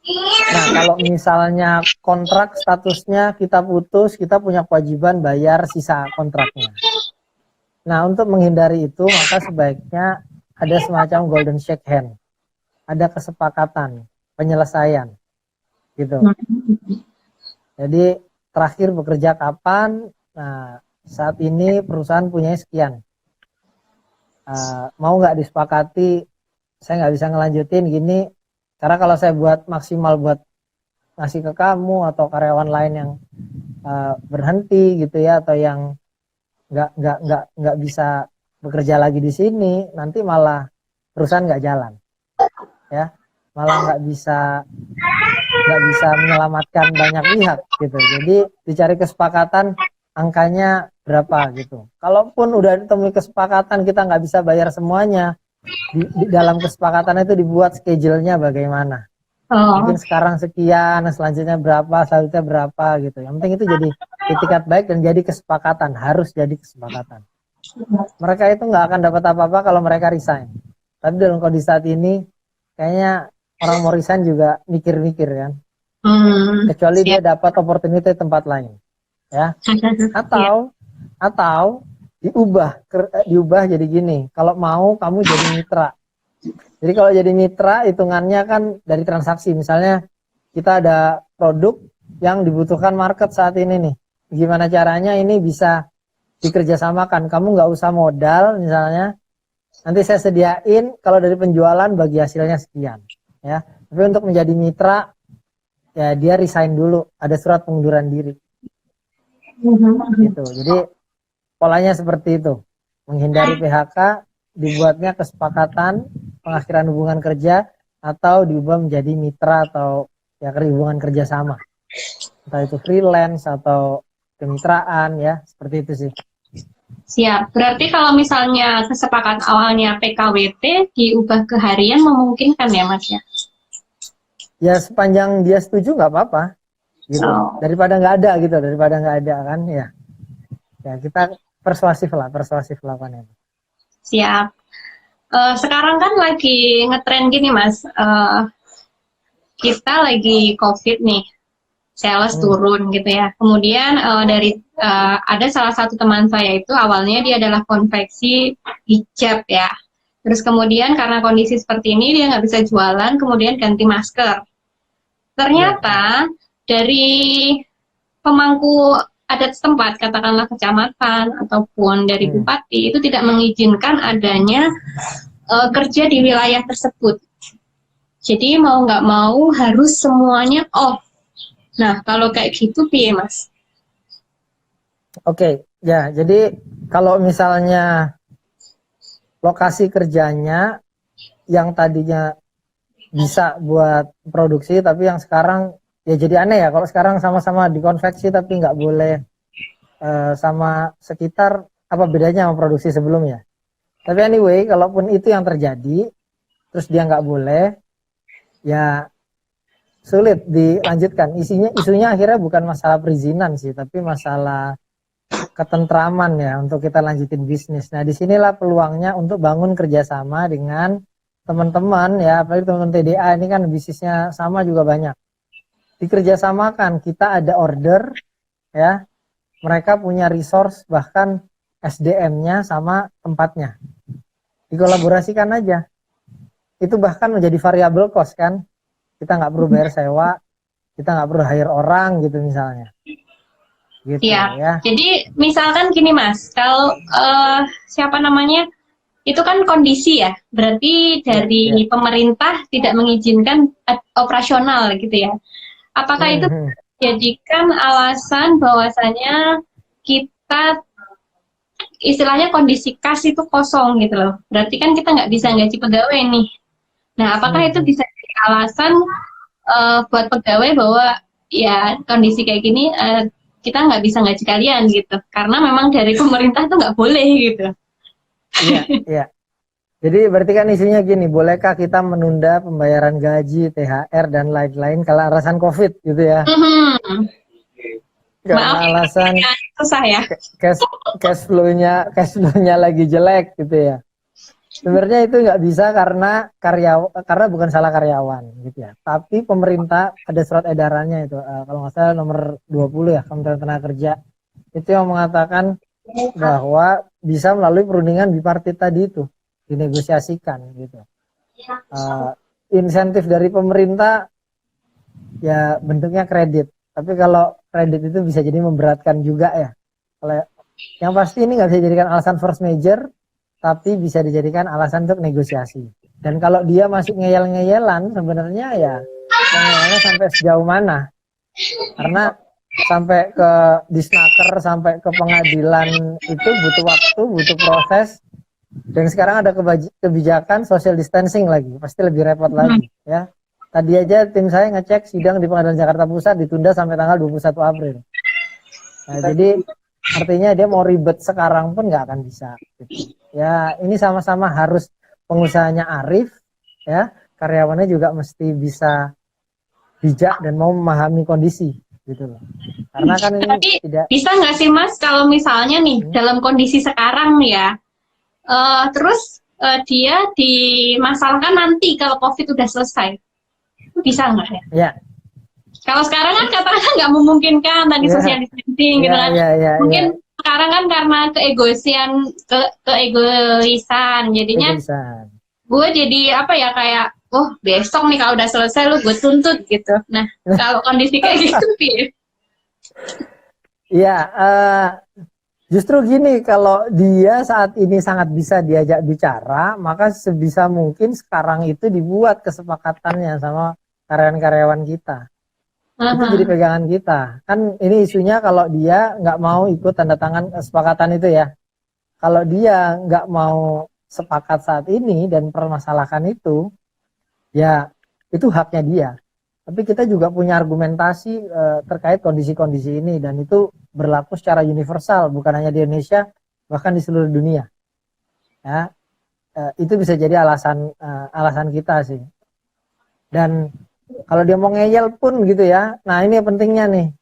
Nah, kalau misalnya kontrak statusnya kita putus, kita punya kewajiban bayar sisa kontraknya. Nah, untuk menghindari itu, maka sebaiknya ada semacam golden shake hand. Ada kesepakatan, penyelesaian, gitu. Jadi, terakhir bekerja kapan? Nah, saat ini perusahaan punya sekian. Mau nggak disepakati, saya nggak bisa ngelanjutin gini, karena kalau saya buat maksimal buat ngasih ke kamu atau karyawan lain yang berhenti gitu ya, atau yang nggak bisa bekerja lagi di sini, nanti malah perusahaan nggak jalan, ya, malah nggak bisa menyelamatkan banyak pihak gitu. Jadi dicari kesepakatan angkanya berapa gitu. Kalaupun udah ditemui kesepakatan kita nggak bisa bayar semuanya, di dalam kesepakatan itu dibuat schedule-nya bagaimana. Mungkin sekarang sekian, selanjutnya berapa, selanjutnya berapa gitu. Yang penting itu jadi itikat baik dan jadi kesepakatan, harus jadi kesepakatan. Mereka itu nggak akan dapat apa-apa kalau mereka resign. Tapi dalam kondisi saat ini, kayaknya orang mau resign juga mikir-mikir kan. Kecuali dia dapat opportunity tempat lain, ya. Atau diubah jadi gini. Kalau mau kamu jadi mitra. Jadi kalau jadi mitra, hitungannya kan dari transaksi. Misalnya kita ada produk yang dibutuhkan market saat ini nih. Gimana caranya ini bisa dikerjasamakan. Kamu nggak usah modal misalnya. Nanti saya sediain kalau dari penjualan bagi hasilnya sekian. Ya. Tapi untuk menjadi mitra, ya dia resign dulu. Ada surat pengunduran diri. Gitu. Jadi polanya seperti itu. Menghindari PHK, dibuatnya kesepakatan pengakhiran hubungan kerja atau diubah menjadi mitra atau ya hubungan kerjasama, entah itu freelance atau kemitraan, ya seperti itu sih. Siap. Berarti kalau misalnya kesepakatan awalnya PKWT diubah ke harian memungkinkan ya Mas ya? Ya sepanjang dia setuju nggak apa-apa gitu. Daripada nggak ada kan ya. Ya kita persuasif lakukan itu. Siap. Sekarang kan lagi ngetren gini Mas, kita lagi COVID nih, sales turun gitu ya. Kemudian ada salah satu teman saya itu awalnya dia adalah konveksi hijab ya. Terus kemudian karena kondisi seperti ini dia nggak bisa jualan, kemudian ganti masker. Ternyata dari pemangku adat setempat, katakanlah kecamatan ataupun dari bupati itu tidak mengizinkan adanya kerja di wilayah tersebut. Jadi mau nggak mau harus semuanya off. Nah kalau kayak gitu piye Mas? Oke, ya jadi kalau misalnya lokasi kerjanya yang tadinya bisa buat produksi tapi yang sekarang ya jadi aneh ya, kalau sekarang sama-sama dikonveksi tapi nggak boleh sama sekitar, apa bedanya sama produksi sebelumnya. Tapi anyway, kalaupun itu yang terjadi terus dia nggak boleh, ya sulit dilanjutkan. Isunya akhirnya bukan masalah perizinan sih, tapi masalah ketentraman ya untuk kita lanjutin bisnis. Nah disinilah peluangnya untuk bangun kerjasama dengan teman-teman ya, apalagi teman-teman TDA ini kan bisnisnya sama juga banyak. Dikerjasamakan, kita ada order ya, mereka punya resource bahkan SDM-nya sama tempatnya. Dikolaborasikan aja. Itu bahkan menjadi variable cost kan. Kita nggak perlu bayar sewa, kita nggak perlu hire orang gitu misalnya. Gitu ya. Jadi misalkan gini Mas, kalau siapa namanya itu kan kondisi ya, berarti dari pemerintah tidak mengizinkan operasional gitu ya. Apakah itu jadikan alasan bahwasanya kita istilahnya kondisi kas itu kosong gitu loh. Berarti kan kita nggak bisa gaji pegawai nih. Nah, apakah itu bisa jadi alasan buat pegawai bahwa ya kondisi kayak gini kita nggak bisa gaji kalian gitu, karena memang dari pemerintah tuh nggak boleh gitu. Iya. Jadi berarti kan isunya gini, bolehkah kita menunda pembayaran gaji, THR dan lain-lain kalau alasan COVID gitu ya? Karena alasan susah ya. cash flow-nya lagi jelek gitu ya. Sebenarnya itu nggak bisa karena bukan salah karyawan gitu ya. Tapi pemerintah ada surat edarannya itu kalau nggak salah nomor 20 ya, Kementerian Tenaga Kerja itu yang mengatakan bahwa bisa melalui perundingan bipartit tadi itu dinegosiasikan gitu. Insentif dari pemerintah ya bentuknya kredit. Tapi kalau kredit itu bisa jadi memberatkan juga ya. Kalau yang pasti ini nggak bisa dijadikan alasan force major, tapi bisa dijadikan alasan untuk negosiasi. Dan kalau dia masih ngeyel-ngeyelan, sebenarnya ya ngeyelnya sampai sejauh mana? Karena sampai ke disnaker, sampai ke pengadilan itu butuh waktu, butuh proses. Dan sekarang ada kebijakan social distancing lagi, pasti lebih repot lagi ya. Tadi aja tim saya ngecek sidang di Pengadilan Jakarta Pusat ditunda sampai tanggal 21 April. Nah, jadi artinya dia mau ribet sekarang pun nggak akan bisa. Gitu. Ya ini sama-sama harus pengusahanya arif, ya karyawannya juga mesti bisa bijak dan mau memahami kondisi, gitu loh. Karena kan ini Tapi tidak bisa nggak sih Mas kalau misalnya nih dalam kondisi sekarang nih ya, terus dia dimasalahkan nanti kalau COVID udah selesai, bisa nggak ya? Ya. Kalau sekarang kan katakan nggak memungkinkan tadi social distancing gitu kan. Mungkin sekarang kan karena keegoisan jadinya gue jadi apa ya kayak besok nih kalau udah selesai lu gue tuntut gitu. Nah kalau kondisi kayak gitu Iya, justru gini, kalau dia saat ini sangat bisa diajak bicara, maka sebisa mungkin sekarang itu dibuat kesepakatannya sama karyawan-karyawan kita. Itu jadi pegangan kita. Kan ini isunya kalau dia nggak mau ikut tanda tangan kesepakatan itu ya. Kalau dia nggak mau sepakat saat ini dan permasalahkan itu, ya itu haknya dia. Tapi kita juga punya argumentasi terkait kondisi-kondisi ini dan itu berlaku secara universal, bukan hanya di Indonesia, bahkan di seluruh dunia. Ya, itu bisa jadi alasan kita sih. Dan kalau dia mau ngeyel pun gitu ya, nah ini pentingnya nih.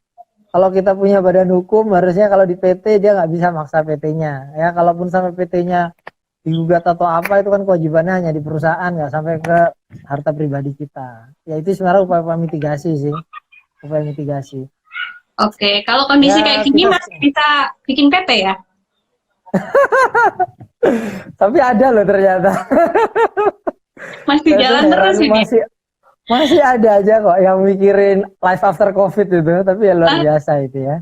Kalau kita punya badan hukum, harusnya kalau di PT dia nggak bisa maksa PT-nya. Ya, kalaupun sampai PT-nya digugat atau apa, itu kan kewajibannya hanya di perusahaan, nggak sampai ke harta pribadi kita. Ya itu sebenarnya upaya mitigasi sih, upaya mitigasi. Oke, kalau kondisi kayak gini masih bisa bikin PT ya? Tapi ada loh ternyata. Masih jalan terus ini. Masih ada aja kok yang mikirin life after COVID itu, tapi ya luar biasa itu ya.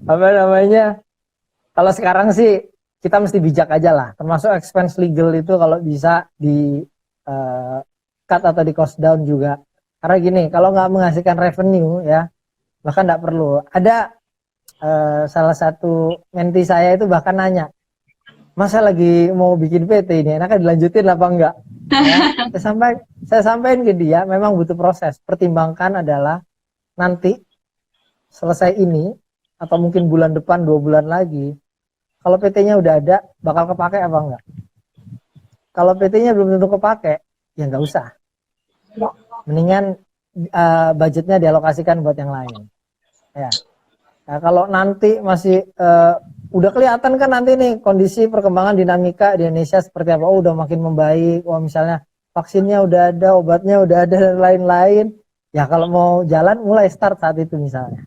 Apa namanya? Kalau sekarang sih kita mesti bijak aja lah, termasuk expense legal itu kalau bisa di cut atau di cost down juga. Karena gini, kalau nggak menghasilkan revenue ya, bahkan nggak perlu. Ada salah satu menti saya itu bahkan nanya, masa lagi mau bikin PT ini, enaknya dilanjutin apa enggak? Ya, saya sampaikan ke dia, memang butuh proses. Pertimbangkan adalah nanti selesai ini, atau mungkin bulan depan, 2 bulan lagi, kalau PT-nya udah ada, bakal kepake apa enggak? Kalau PT-nya belum tentu kepake, ya nggak usah. Mendingan budgetnya dialokasikan buat yang lain. Ya. Nah, kalau nanti masih udah kelihatan kan nanti nih kondisi perkembangan dinamika di Indonesia seperti apa, udah makin membaik, misalnya vaksinnya udah ada, obatnya udah ada dan lain-lain, ya kalau mau jalan mulai start saat itu misalnya,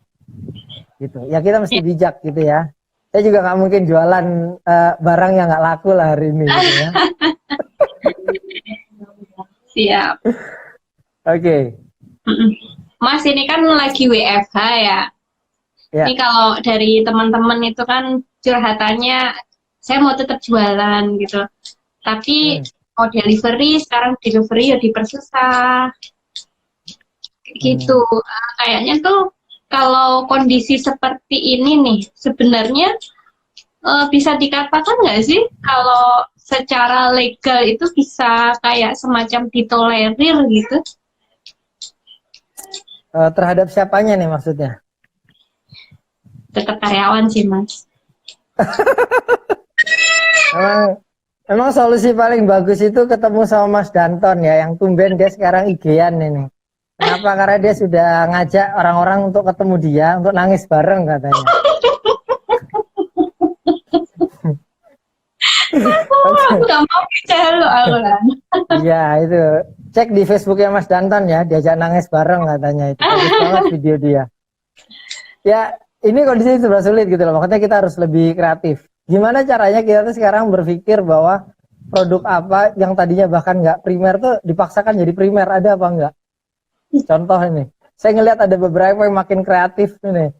gitu. Ya kita mesti bijak gitu ya. Saya juga nggak mungkin jualan barang yang nggak laku lah hari ini. Gitu ya. Siap. Oke. Mas ini kan lagi WFH ya. Ini kalau dari teman-teman itu kan curhatannya, saya mau tetap jualan gitu. Tapi mau delivery, sekarang delivery ya dipersusah. Gitu. Kayaknya tuh kalau kondisi seperti ini nih, sebenarnya bisa dikatakan nggak sih kalau secara legal itu bisa kayak semacam ditolerir gitu? Terhadap siapanya nih maksudnya? Tetap karyawan sih Mas. Emang solusi paling bagus itu ketemu sama Mas Danton ya, yang tumben dia sekarang IG-an ini. Kenapa? Karena dia sudah ngajak orang-orang untuk ketemu dia, untuk nangis bareng katanya. Aku nggak mau percaya lo, aku kan. Iya itu. Cek di Facebooknya Mas Danton ya, diajak nangis bareng katanya itu. Bagus banget video dia. Ya, ini kondisi sudah sulit gitu loh. Makanya kita harus lebih kreatif. Gimana caranya kita tuh sekarang berpikir bahwa produk apa yang tadinya bahkan nggak primer tuh dipaksakan jadi primer, ada apa enggak? Contoh ini, saya ngelihat ada beberapa yang makin kreatif ini,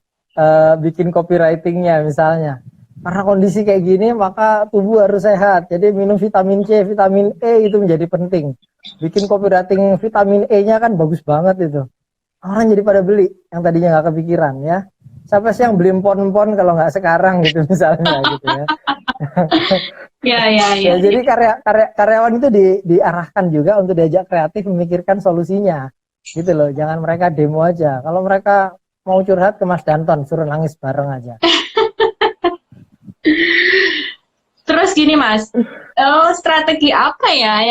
bikin copywritingnya misalnya. Karena kondisi kayak gini, maka tubuh harus sehat. Jadi minum vitamin C, vitamin E itu menjadi penting. Bikin copywriting vitamin E-nya kan bagus banget itu. Orang jadi pada beli, yang tadinya nggak kepikiran ya. Siapa sih yang beli empon-empon kalau nggak sekarang gitu misalnya gitu ya. Ya, ya, ya. Ya jadi karyawan itu diarahkan juga untuk diajak kreatif memikirkan solusinya gitu loh. Jangan mereka demo aja. Kalau mereka mau curhat ke Mas Danton, suruh nangis bareng aja. Terus gini Mas, strategi apa ya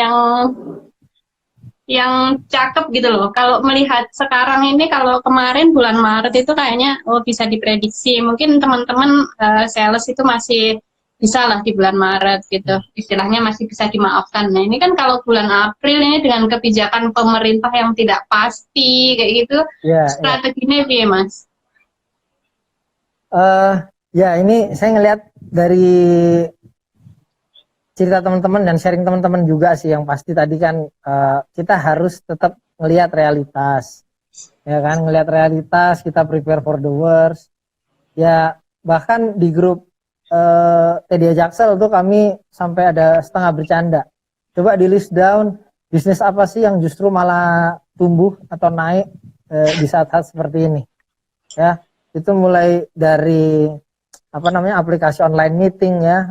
yang cakep gitu loh. Kalau melihat sekarang ini, kalau kemarin bulan Maret itu kayaknya bisa diprediksi. Mungkin teman-teman sales itu masih bisa lah di bulan Maret gitu. Istilahnya masih bisa dimaafkan. Nah ini kan kalau bulan April ini dengan kebijakan pemerintah yang tidak pasti kayak gitu, strateginya ya Mas? Ya ini saya ngelihat dari cerita teman-teman dan sharing teman-teman juga sih, yang pasti tadi kan kita harus tetap ngelihat realitas, ya kan, ngelihat realitas, kita prepare for the worst. Ya bahkan di grup TDA Jaksel tuh kami sampai ada setengah bercanda, coba di list down bisnis apa sih yang justru malah tumbuh atau naik di saat-saat seperti ini ya. Itu mulai dari apa namanya, aplikasi online meeting ya,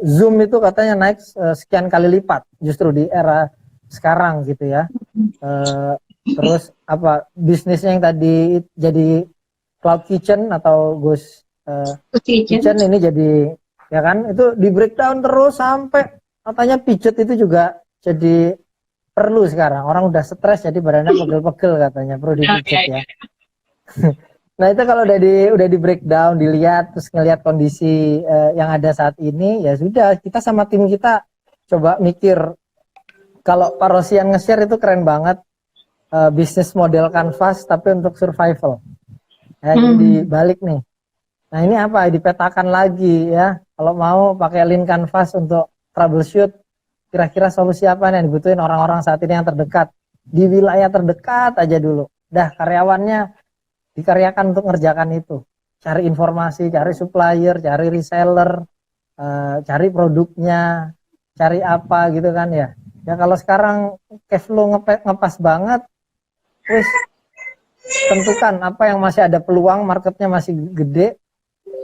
Zoom itu katanya naik sekian kali lipat justru di era sekarang gitu ya. Terus apa, bisnisnya yang tadi jadi cloud kitchen atau ghost kitchen ini jadi, ya kan, itu di breakdown terus sampai katanya pijet itu juga jadi perlu sekarang. Orang udah stres jadi badannya pegel-pegel katanya, perlu dipijet ya. Nah itu kalau udah di breakdown, dilihat, terus ngelihat kondisi yang ada saat ini, ya sudah, kita sama tim kita coba mikir. Kalau Pak Rosian nge-share itu keren banget, bisnis model canvas tapi untuk survival. Ya, jadi balik nih. Nah ini apa? Dipetakan lagi ya. Kalau mau pakai lean canvas untuk troubleshoot, kira-kira solusi apa yang dibutuhin orang-orang saat ini yang terdekat. Di wilayah terdekat aja dulu. Dah karyawannya dikaryakan untuk ngerjakan itu, cari informasi, cari supplier, cari reseller, cari produknya, cari apa gitu kan ya. Ya kalau sekarang cash flow ngepas banget, wis tentukan apa yang masih ada peluang, marketnya masih gede,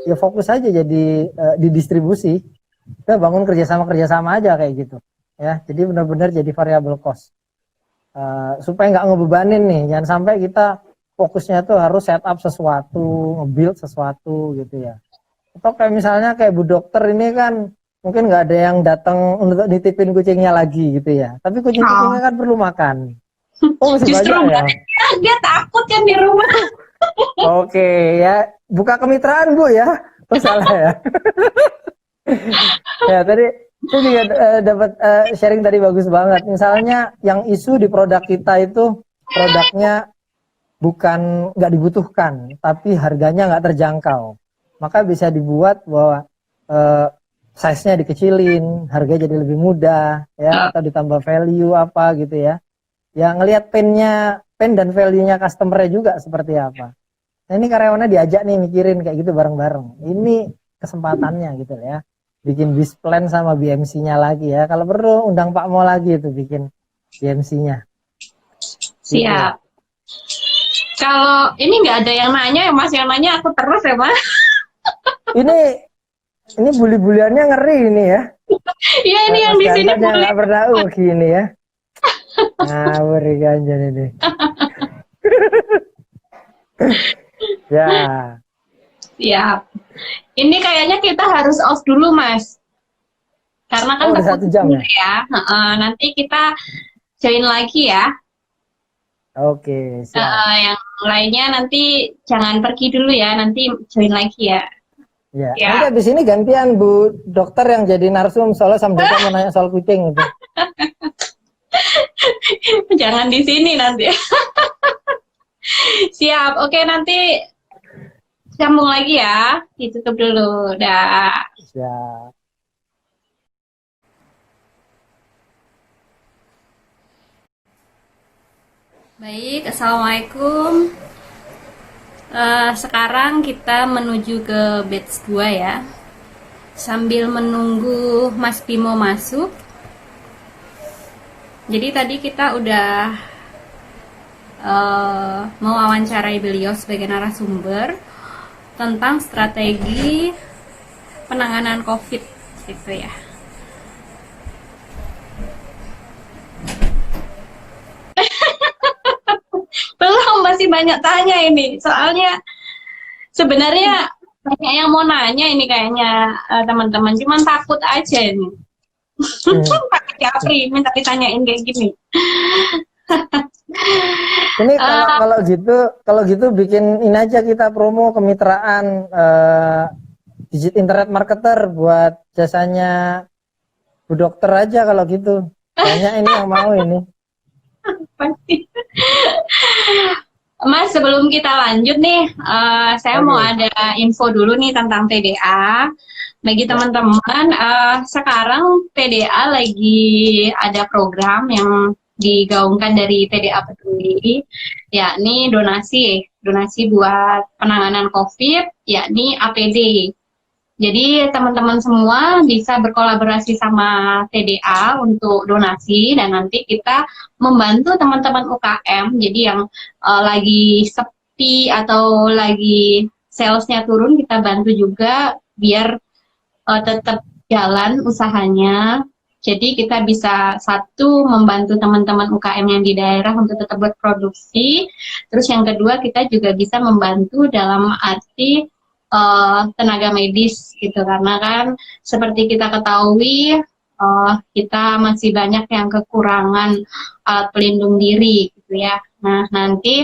ya fokus aja jadi di distribusi. Kita bangun kerjasama aja kayak gitu ya. Jadi benar-benar jadi variable cost, supaya nggak ngebebanin nih. Jangan sampai kita fokusnya tuh harus setup sesuatu, nge-build sesuatu gitu ya. Atau kayak misalnya kayak Bu Dokter ini kan mungkin nggak ada yang datang untuk nitipin kucingnya lagi gitu ya. Tapi kucing-kucingnya kan perlu makan. Oh masih justru banyak ya. Dia takut kan di rumah. Oke ya, buka kemitraan Bu ya. Oh salah ya. Ya tadi saya juga dapat sharing tadi bagus banget. Misalnya yang isu di produk kita itu produknya bukan nggak dibutuhkan, tapi harganya nggak terjangkau, maka bisa dibuat bahwa size-nya dikecilin, harga jadi lebih mudah, ya, atau ditambah value apa gitu ya. Ya ngelihat pen dan value-nya customer-nya juga seperti apa. Nah ini karyawannya diajak nih mikirin kayak gitu bareng-bareng. Ini kesempatannya gitu ya. Bikin bis plan sama BMC-nya lagi ya. Kalau perlu undang Pak Mo lagi itu bikin BMC-nya. Siap. Gitu. Kalau ini nggak ada yang nanya ya Mas, yang nanya aku terus ya Mas. Ini bully-buliannya ngeri ini ya. Iya ini yang di sini bully. Nggak pernah gini ya. Ngawur kan jadi deh. Ya. Siap. Ini kayaknya kita harus off dulu Mas. Karena kan udah 1 jam ya. Nanti kita join lagi ya. Oke, siap. Yang lainnya nanti jangan pergi dulu ya, nanti join lagi ya. Ya, Ya, nanti habis ini gantian Bu Dokter yang jadi narsum soalnya Samdaka mau nanya soal kucing gitu. jangan di sini nanti. Siap. Oke, nanti sambung lagi ya. Ditutup dulu. Dah. Ya. Baik, Assalamualaikum. Sekarang kita menuju ke batch 2 ya. Sambil menunggu Mas Bimo masuk. Jadi tadi kita udah mewawancarai beliau sebagai narasumber tentang strategi penanganan COVID gitu ya. Belum, masih banyak tanya ini. Soalnya sebenarnya banyak yang mau nanya ini kayaknya teman-teman. Cuman takut aja ini. Pak Japri minta ditanyain kayak gini. Ini kalau gitu bikin ini aja kita promo kemitraan digit internet marketer buat jasanya Bu Dokter aja kalau gitu. Banyak ini yang mau ini. Pasti. Mas, sebelum kita lanjut nih, saya mau ada info dulu nih tentang TDA. Bagi teman-teman, sekarang TDA lagi ada program yang digaungkan dari TDA Peduli, yakni donasi buat penanganan COVID, yakni APD. Jadi teman-teman semua bisa berkolaborasi sama TDA untuk donasi dan nanti kita membantu teman-teman UKM. Jadi yang lagi sepi atau lagi salesnya turun kita bantu juga biar tetap jalan usahanya. Jadi kita bisa satu membantu teman-teman UKM yang di daerah untuk tetap berproduksi. Terus yang kedua kita juga bisa membantu dalam arti tenaga medis gitu karena kan seperti kita ketahui kita masih banyak yang kekurangan alat pelindung diri gitu ya. Nah nanti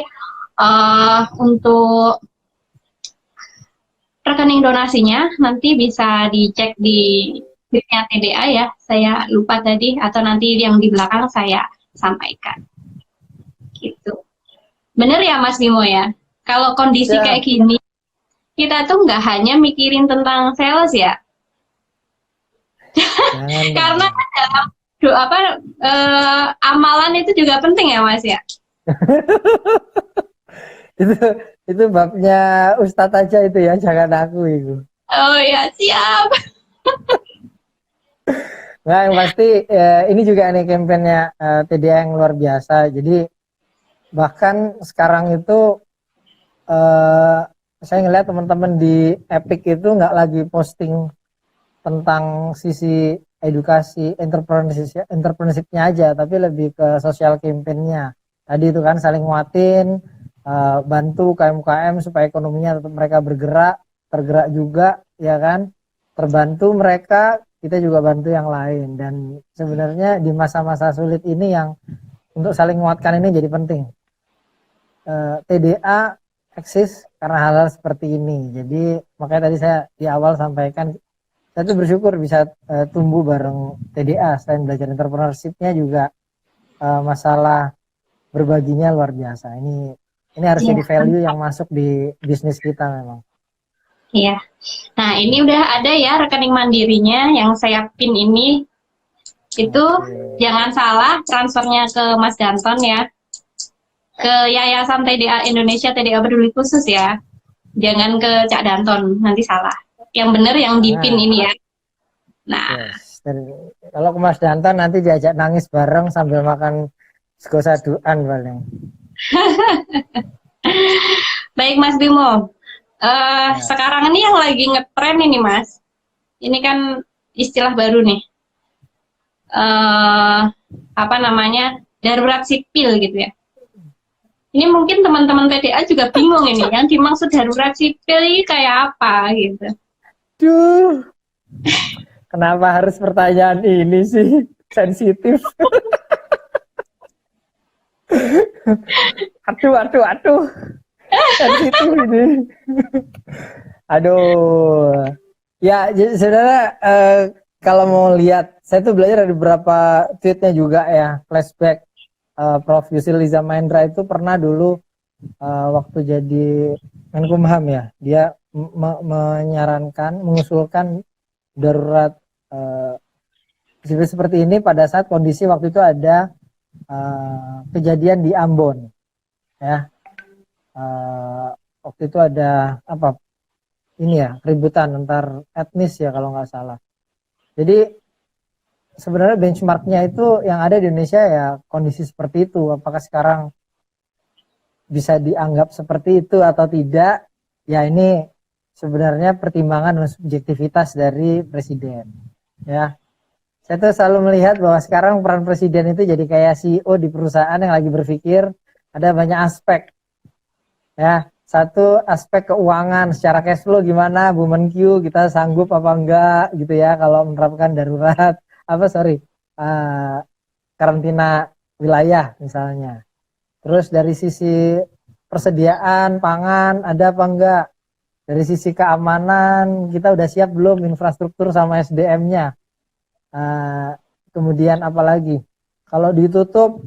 untuk rekening donasinya nanti bisa dicek di webnya TDA ya. Saya lupa tadi atau nanti yang di belakang saya sampaikan. Gitu. Bener ya Mas Bimo ya. Kalau kondisi kayak gini kita tuh nggak hanya mikirin tentang sales ya, karena dalam amalan itu juga penting ya Mas ya. itu babnya Ustadz aja itu ya, jangan aku itu. Oh ya siap. Nah yang pasti ini juga nih kampanye TDA yang luar biasa. Jadi bahkan sekarang itu saya ngeliat teman-teman di Epic itu nggak lagi posting tentang sisi edukasi entrepreneurship-nya aja, tapi lebih ke social campaign-nya. Tadi itu kan saling nguatin, bantu KM-KM supaya ekonominya tetap mereka tergerak juga, ya kan? Terbantu mereka, kita juga bantu yang lain. Dan sebenarnya di masa-masa sulit ini yang untuk saling menguatkan ini jadi penting. TDA eksis karena hal-hal seperti ini. Jadi makanya tadi saya di awal sampaikan, saya tuh bersyukur bisa tumbuh bareng TDA. Selain belajar entrepreneurship-nya juga masalah berbaginya luar biasa. Ini harus jadi value yang masuk di bisnis kita memang. Iya. Nah ini udah ada ya rekening mandirinya yang saya pin ini. Itu jangan salah transfernya ke Mas Danton ya. Ke Yayasan TDA Indonesia, TDA Peduli Khusus ya. Jangan ke Cak Danton, nanti salah. Yang bener yang di pin ini ya. Nah. Kalau ke Mas Danton nanti diajak nangis bareng sambil makan sego saduan paling. Baik Mas Bimo. Sekarang ini yang lagi ngetren ini Mas. Ini kan istilah baru nih. Apa namanya? Darurat sipil gitu ya. Ini mungkin teman-teman TDA juga bingung ini, yang dimaksud darurat sipil ini kayak apa gitu. Duh, kenapa harus pertanyaan ini sih? Sensitif. Aduh. Sensitif ini. Aduh. Ya, jadi sebenarnya kalau mau lihat, saya tuh belajar dari beberapa tweetnya juga ya, flashback. Prof. Yusril Iza Mahendra itu pernah dulu waktu jadi Menkumham ya, dia menyarankan, mengusulkan darurat seperti ini pada saat kondisi waktu itu ada kejadian di Ambon ya. Waktu itu ada apa ini ya, keributan antar etnis ya kalau nggak salah. Jadi sebenarnya benchmarknya itu yang ada di Indonesia ya kondisi seperti itu. Apakah sekarang bisa dianggap seperti itu atau tidak? Ya ini sebenarnya pertimbangan dan subjektivitas dari presiden. Ya, saya tuh selalu melihat bahwa sekarang peran presiden itu jadi kayak CEO di perusahaan yang lagi berpikir ada banyak aspek. Ya, satu aspek keuangan secara cash flow gimana Bu Menkyu, kita sanggup apa enggak gitu ya kalau menerapkan darurat apa sorry karantina wilayah misalnya. Terus dari sisi persediaan pangan ada apa enggak? Dari sisi keamanan kita udah siap belum infrastruktur sama SDM-nya? Kemudian apalagi kalau ditutup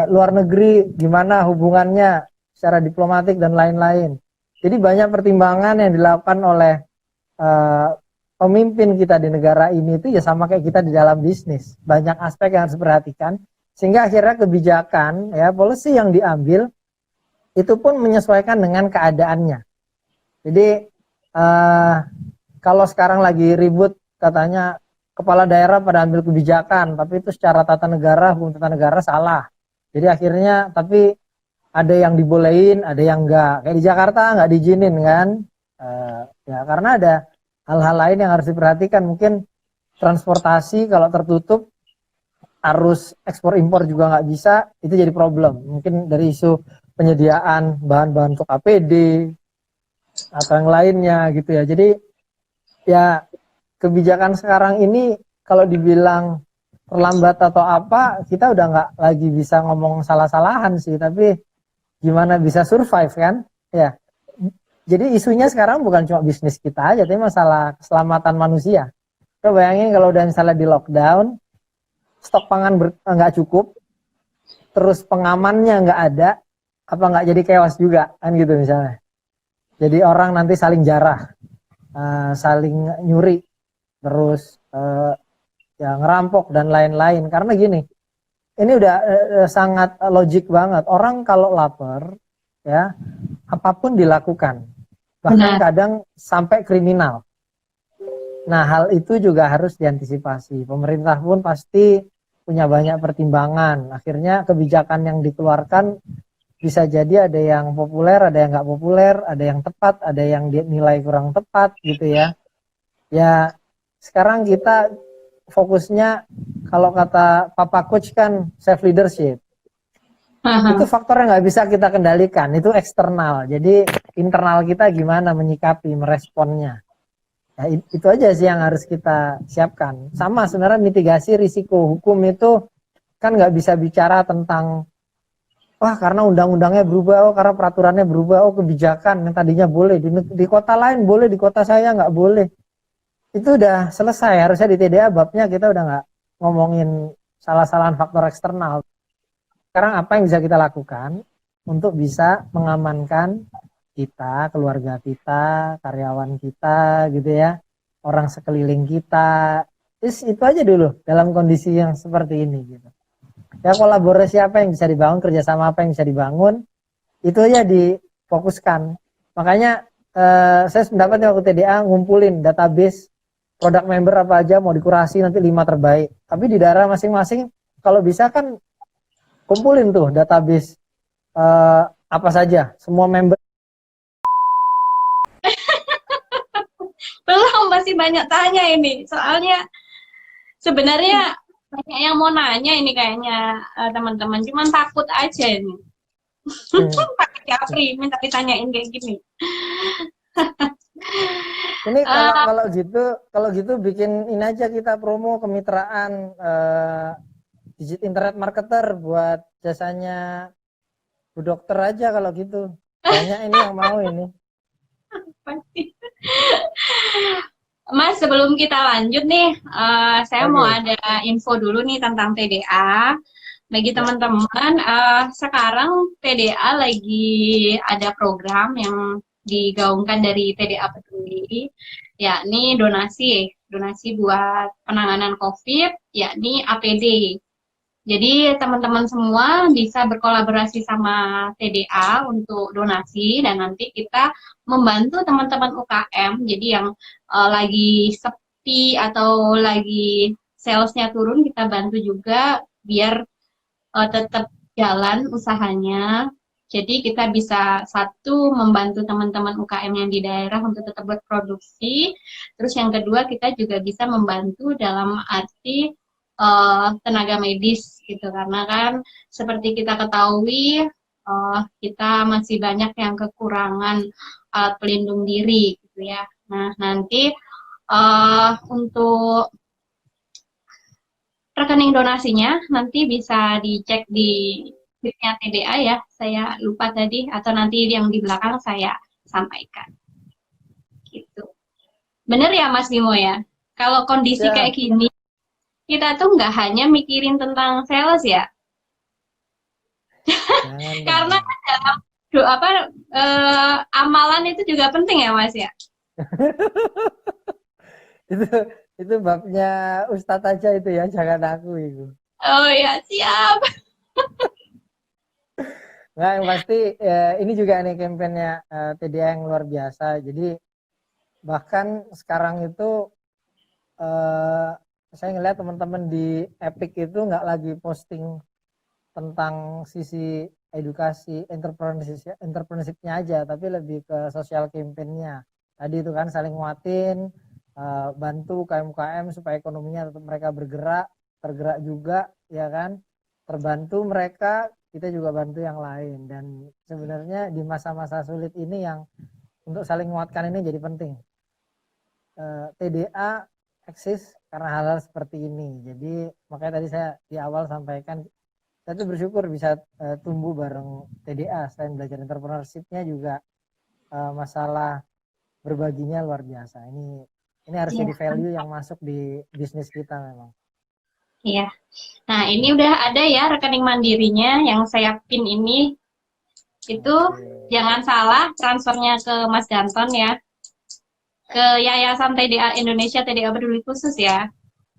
luar negeri gimana hubungannya secara diplomatik dan lain-lain. Jadi banyak pertimbangan yang dilakukan oleh pemimpin kita di negara ini itu ya sama kayak kita di dalam bisnis. Banyak aspek yang harus diperhatikan sehingga akhirnya kebijakan ya policy yang diambil itu pun menyesuaikan dengan keadaannya. Jadi kalau sekarang lagi ribut katanya kepala daerah pada ambil kebijakan, tapi itu secara tata negara, hukum tata negara salah. Jadi akhirnya tapi ada yang dibolehin, ada yang enggak. Kayak di Jakarta enggak diizinin kan? Ya karena ada hal-hal lain yang harus diperhatikan. Mungkin transportasi kalau tertutup, arus ekspor impor juga nggak bisa, itu jadi problem. Mungkin dari isu penyediaan bahan-bahan untuk APD atau yang lainnya gitu ya. Jadi ya kebijakan sekarang ini kalau dibilang terlambat atau apa, kita udah nggak lagi bisa ngomong salah-salahan sih, tapi gimana bisa survive kan? Ya. Jadi isunya sekarang bukan cuma bisnis kita aja, tapi masalah keselamatan manusia. Coba bayangin kalau udah misalnya di lockdown, stok pangan nggak cukup, terus pengamannya nggak ada, apa nggak jadi chaos juga kan gitu misalnya. Jadi orang nanti saling jarah, saling nyuri, terus ya ngerampok dan lain-lain. Karena gini, ini udah sangat logik banget. Orang kalau lapar, ya apapun dilakukan, bahkan kadang sampai kriminal. Nah, hal itu juga harus diantisipasi. Pemerintah pun pasti punya banyak pertimbangan. Akhirnya kebijakan yang dikeluarkan bisa jadi ada yang populer, ada yang nggak populer, ada yang tepat, ada yang dinilai kurang tepat gitu ya. Ya, sekarang kita fokusnya kalau kata Papa Coach kan self leadership. Itu faktor yang nggak bisa kita kendalikan, itu eksternal. Jadi internal kita gimana menyikapi, meresponnya. Ya, itu aja sih yang harus kita siapkan. Sama sebenarnya mitigasi risiko hukum itu kan nggak bisa bicara tentang wah karena undang-undangnya berubah, oh karena peraturannya berubah, oh kebijakan yang tadinya boleh di kota lain boleh, di kota saya nggak boleh. Itu udah selesai, harusnya di TDA babnya kita udah nggak ngomongin salah-salahan faktor eksternal. Sekarang apa yang bisa kita lakukan untuk bisa mengamankan kita, keluarga kita, karyawan kita gitu ya, orang sekeliling kita. Itu aja dulu dalam kondisi yang seperti ini gitu. Ya kolaborasi apa yang bisa dibangun, kerjasama apa yang bisa dibangun, itu aja difokuskan. Makanya saya pendapatnya waktu TDA ngumpulin database produk member apa aja mau dikurasi nanti 5 terbaik. Tapi di daerah masing-masing kalau bisa kan kumpulin tuh database apa saja semua member. Belum, masih banyak tanya ini. Soalnya sebenarnya banyak yang mau nanya ini kayaknya teman-teman. Cuman takut aja ini. Pak Jafri minta ditanyain kayak gini. Ini kalau gitu bikin ini aja kita promo kemitraan digital internet marketer buat jasanya Bu Dokter aja kalau gitu. Banyak ini yang mau ini. Pasti. Mas, sebelum kita lanjut nih, saya mau Oke. ada info dulu nih tentang TDA. Bagi Ya. teman-teman, sekarang TDA lagi ada program yang digaungkan dari TDA Peduli, yakni donasi, donasi buat penanganan COVID, yakni APD. Jadi teman-teman semua bisa berkolaborasi sama TDA untuk donasi dan nanti kita membantu teman-teman UKM. Jadi yang lagi sepi atau lagi salesnya turun kita bantu juga biar tetap jalan usahanya. Jadi kita bisa satu membantu teman-teman UKM yang di daerah untuk tetap berproduksi. Terus yang kedua kita juga bisa membantu dalam arti tenaga medis gitu karena kan seperti kita ketahui kita masih banyak yang kekurangan alat pelindung diri gitu ya. Nah nanti untuk rekening donasinya nanti bisa dicek di webnya TDA ya. Saya lupa tadi atau nanti yang di belakang saya sampaikan. Gitu. Bener ya Mas Bimo ya? Kalau kondisi kayak Siap. gini, kita tuh nggak hanya mikirin tentang sales ya. Jangan Karena dong. dalam apa amalan itu juga penting ya Mas ya. itu itu babnya Ustadz aja itu ya, jangan aku itu. Oh ya siap. Nah, yang pasti ini juga nih kampanye TDA yang luar biasa. Jadi bahkan sekarang itu eh, saya ngeliat teman-teman di Epic itu nggak lagi posting tentang sisi edukasi entrepreneurship-nya aja, tapi lebih ke sosial campaign-nya. Tadi itu kan saling nguatin, bantu UKM-UKM supaya ekonominya tetap mereka bergerak, tergerak juga, ya kan? Terbantu mereka, kita juga bantu yang lain. Dan sebenarnya di masa-masa sulit ini yang untuk saling menguatkan ini jadi penting. TDA eksis karena hal-hal seperti ini. Jadi makanya tadi saya di awal sampaikan, saya tuh bersyukur bisa tumbuh bareng TDA. Selain belajar entrepreneurship-nya juga masalah berbaginya luar biasa. Ini harus Iya, jadi value yang masuk di bisnis kita memang. iya. Nah, ini udah ada ya rekening mandirinya yang saya pin ini. Itu Oke. jangan salah transfernya ke Mas Danton ya. Ke Yayasan TDA Indonesia TDA Peduli Khusus ya.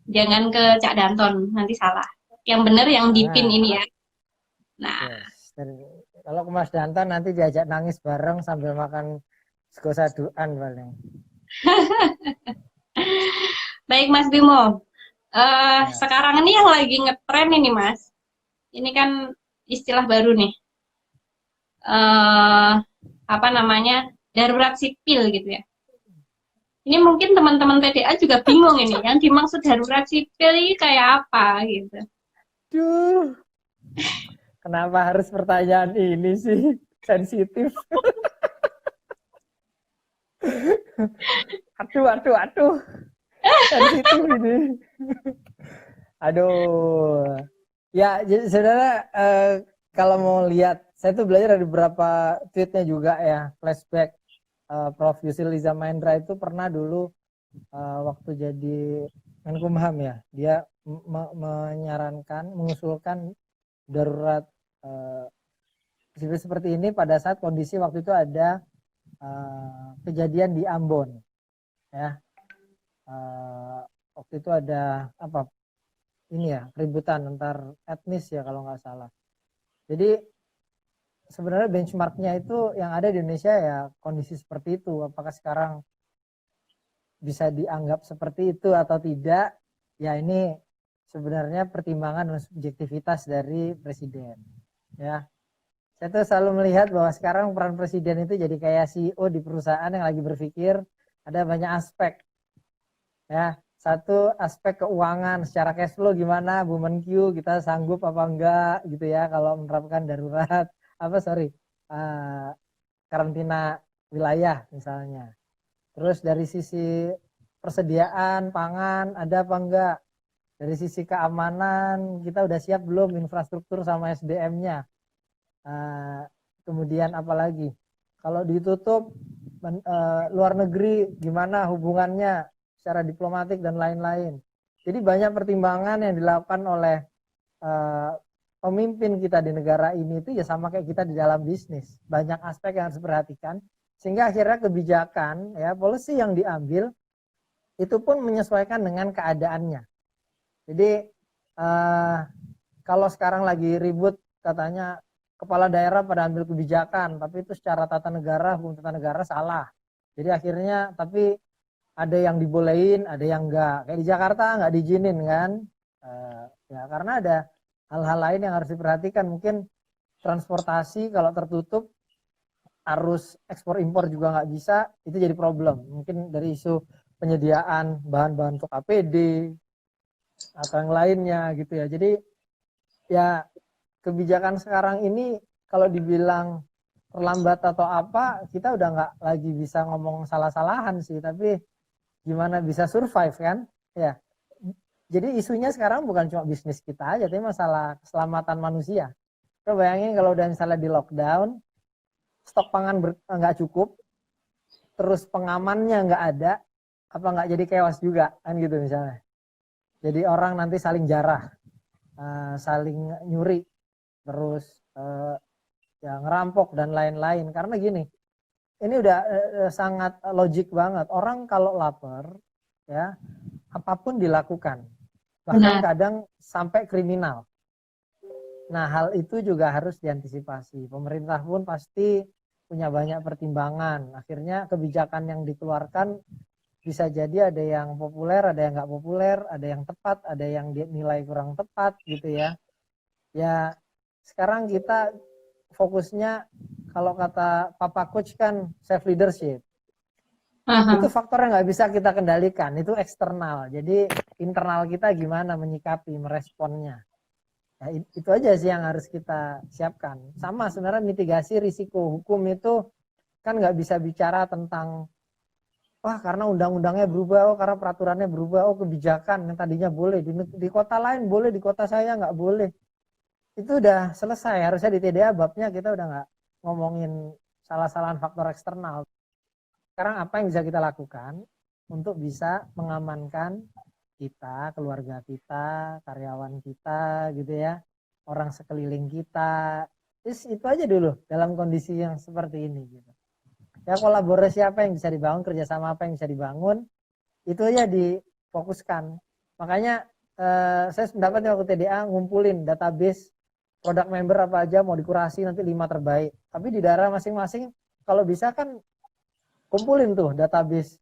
Jangan ke Cak Danton, nanti salah. Yang bener yang di pin Jangan. ini ya. Nah, Yes. Dan kalau ke Mas Danton nanti diajak nangis bareng sambil makan sego saduan paling. baik Mas Bimo. Ya. Sekarang ini yang lagi ngetren ini Mas. Ini kan istilah baru nih. eh Apa namanya? Darurat sipil gitu ya. Ini mungkin teman-teman TDA juga bingung ini. Yang dimaksud darurat sipil ini kayak apa gitu. Duh, kenapa harus pertanyaan ini sih? Sensitif. Aduh, aduh, aduh. Sensitif ini. Aduh. Ya, jadi sebenarnya kalau mau lihat, saya tuh belajar dari beberapa tweetnya juga ya, flashback. Prof. Yusril Iza Mahendra itu pernah dulu waktu jadi Menkumham ya, dia menyarankan, mengusulkan darurat uh, seperti ini pada saat kondisi waktu itu ada kejadian di Ambon ya. Waktu itu ada apa ini ya, keributan antar etnis ya kalau nggak salah. Jadi sebenarnya benchmarknya itu yang ada di Indonesia ya kondisi seperti itu. Apakah sekarang bisa dianggap seperti itu atau tidak? Ya ini sebenarnya pertimbangan dan subjektivitas dari presiden. Ya, saya tuh selalu melihat bahwa sekarang peran presiden itu jadi kayak CEO di perusahaan yang lagi berpikir ada banyak aspek. Ya, satu aspek keuangan secara cash flow gimana Bu Menkyu, kita sanggup apa enggak gitu ya kalau menerapkan darurat apa sorry karantina wilayah misalnya. Terus dari sisi persediaan pangan ada apa enggak, dari sisi keamanan kita udah siap belum infrastruktur sama SDM-nya. Kemudian apalagi kalau ditutup luar negeri gimana hubungannya secara diplomatik dan lain-lain. Jadi banyak pertimbangan yang dilakukan oleh uh, pemimpin kita di negara ini itu ya sama kayak kita di dalam bisnis. Banyak aspek yang harus diperhatikan sehingga akhirnya kebijakan ya policy yang diambil itu pun menyesuaikan dengan keadaannya. Jadi kalau sekarang lagi ribut katanya kepala daerah pada ambil kebijakan, tapi itu secara tata negara, hukum tata negara salah. Jadi akhirnya tapi ada yang dibolehin, ada yang enggak. Kayak di Jakarta enggak diizinin kan? Ya karena ada hal-hal lain yang harus diperhatikan. Mungkin transportasi kalau tertutup, arus ekspor impor juga nggak bisa, itu jadi problem. Mungkin dari isu penyediaan bahan-bahan untuk APD atau yang lainnya gitu ya. Jadi ya kebijakan sekarang ini kalau dibilang terlambat atau apa, kita udah nggak lagi bisa ngomong salah-salahan sih, tapi gimana bisa survive kan? Ya. Jadi isunya sekarang bukan cuma bisnis kita aja, tapi masalah keselamatan manusia. Coba bayangin kalau udah misalnya di lockdown, stok pangan nggak cukup, terus pengamannya nggak ada, apa nggak jadi chaos juga kan gitu misalnya. Jadi orang nanti saling jarah, saling nyuri, terus ya ngerampok dan lain-lain. Karena gini, ini udah sangat logik banget. Orang kalau lapar, ya apapun dilakukan, bahkan kadang sampai kriminal. Nah, hal itu juga harus diantisipasi. Pemerintah pun pasti punya banyak pertimbangan. Akhirnya kebijakan yang dikeluarkan bisa jadi ada yang populer, ada yang nggak populer, ada yang tepat, ada yang dinilai kurang tepat gitu ya. Ya, sekarang kita fokusnya kalau kata Papa Coach kan self leadership. Itu faktor yang nggak bisa kita kendalikan, itu eksternal. Jadi internal kita gimana menyikapi, meresponnya. Ya, itu aja sih yang harus kita siapkan. Sama sebenarnya mitigasi risiko hukum itu kan nggak bisa bicara tentang wah karena undang-undangnya berubah, oh karena peraturannya berubah, oh kebijakan yang tadinya boleh di kota lain boleh, di kota saya nggak boleh. Itu udah selesai. Harusnya di TDA babnya kita udah nggak ngomongin salah-salahan faktor eksternal. Sekarang apa yang bisa kita lakukan untuk bisa mengamankan kita, keluarga kita, karyawan kita gitu ya, orang sekeliling kita. Itu aja dulu dalam kondisi yang seperti ini gitu. Ya kolaborasi apa yang bisa dibangun, kerjasama apa yang bisa dibangun, itu aja difokuskan. Makanya saya pendapatnya waktu TDA ngumpulin database produk member apa aja mau dikurasi nanti 5 terbaik. Tapi di daerah masing-masing kalau bisa kan kumpulin tuh database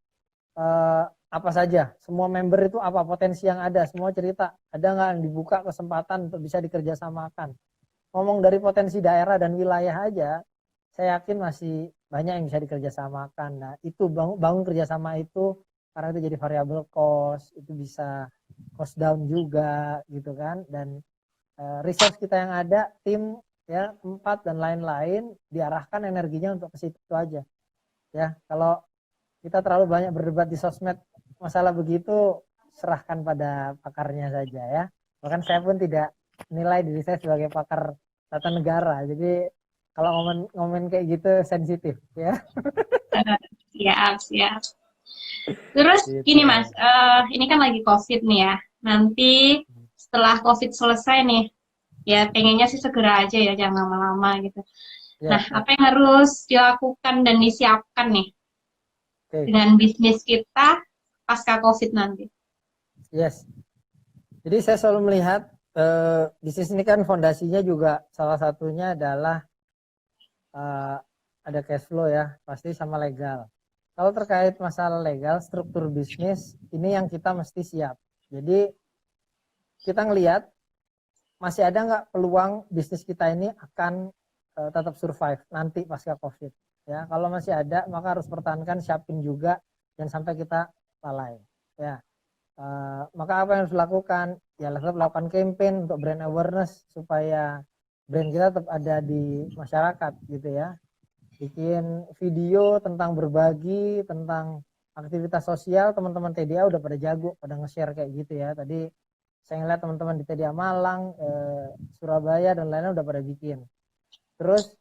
apa saja, semua member itu apa potensi yang ada, semua cerita, ada nggak yang dibuka kesempatan untuk bisa dikerjasamakan. Ngomong dari potensi daerah dan wilayah aja, saya yakin masih banyak yang bisa dikerjasamakan. Nah itu bangun kerjasama itu, karena itu jadi variable cost, itu bisa cost down juga gitu kan, dan resource kita yang ada, tim ya, tempat dan lain-lain, diarahkan energinya untuk ke situ aja. Ya, kalau kita terlalu banyak berdebat di sosmed masalah begitu, serahkan pada pakarnya saja ya. Bahkan saya pun tidak nilai diri saya sebagai pakar tata negara. Jadi kalau ngomong kayak gitu sensitif ya. Siap, siap. Terus Gitu. gini Mas, ini kan lagi COVID nih ya. Nanti setelah COVID selesai nih, ya pengennya sih segera aja ya, jangan lama-lama gitu. Ya, Nah, apa yang harus dilakukan dan disiapkan nih dengan bisnis kita pasca COVID nanti? Yes. Jadi saya selalu melihat bisnis ini kan fondasinya juga salah satunya adalah ada cash flow ya, pasti sama legal. Kalau terkait masalah legal, struktur bisnis ini yang kita mesti siap. Jadi kita ngelihat masih ada nggak peluang bisnis kita ini akan tetap survive nanti pasca COVID. Ya, kalau masih ada, maka harus pertahankan, siapin juga, jangan sampai kita lalai. Ya, maka apa yang harus dilakukan? Ya, tetap lakukan campaign untuk brand awareness supaya brand kita tetap ada di masyarakat gitu ya. Bikin video tentang berbagi, tentang aktivitas sosial, teman-teman TDA udah pada jago, pada nge-share kayak gitu ya. Tadi saya ngeliat teman-teman di TDA Malang, Surabaya dan lainnya udah pada bikin. Terus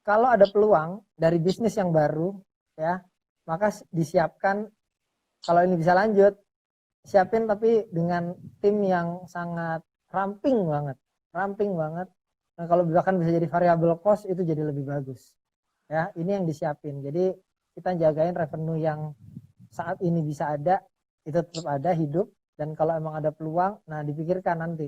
kalau ada peluang dari bisnis yang baru ya, maka disiapkan kalau ini bisa lanjut, siapin tapi dengan tim yang sangat ramping banget, ramping banget. Nah, kalau bahkan bisa jadi variable cost itu jadi lebih bagus. Ya, ini yang disiapin. Jadi kita jagain revenue yang saat ini bisa ada, itu tetap ada hidup. Dan kalau emang ada peluang, nah dipikirkan nanti.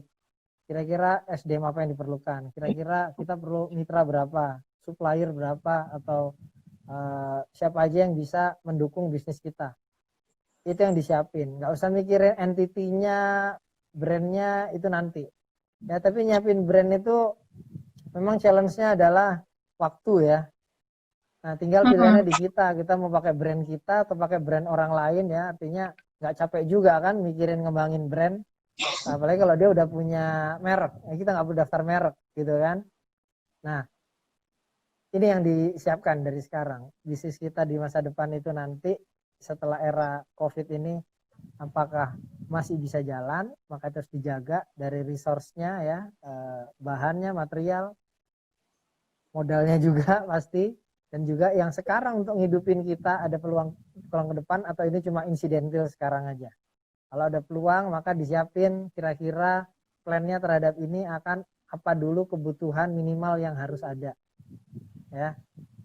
Kira-kira SDM apa yang diperlukan? Kira-kira kita perlu mitra berapa? Supplier berapa? Atau siapa aja yang bisa mendukung bisnis kita? Itu yang disiapin. Nggak usah mikirin entity-nya, brand-nya itu nanti. Ya, tapi nyiapin brand itu memang challenge-nya adalah waktu ya. Nah, tinggal pilihannya di kita mau pakai brand kita atau pakai brand orang lain ya. Artinya nggak capek juga kan mikirin ngembangin brand. Apalagi kalau dia udah punya merek, ya kita nggak perlu daftar merek gitu kan. Nah, ini yang disiapkan dari sekarang. Bisnis kita di masa depan itu nanti setelah era COVID ini, apakah masih bisa jalan, maka terus dijaga dari resource-nya ya, bahannya, material, modalnya juga pasti, dan juga yang sekarang untuk ngidupin kita ada peluang ke depan atau ini cuma insidental sekarang aja. Kalau ada peluang maka disiapin kira-kira plannya terhadap ini akan apa dulu kebutuhan minimal yang harus ada ya,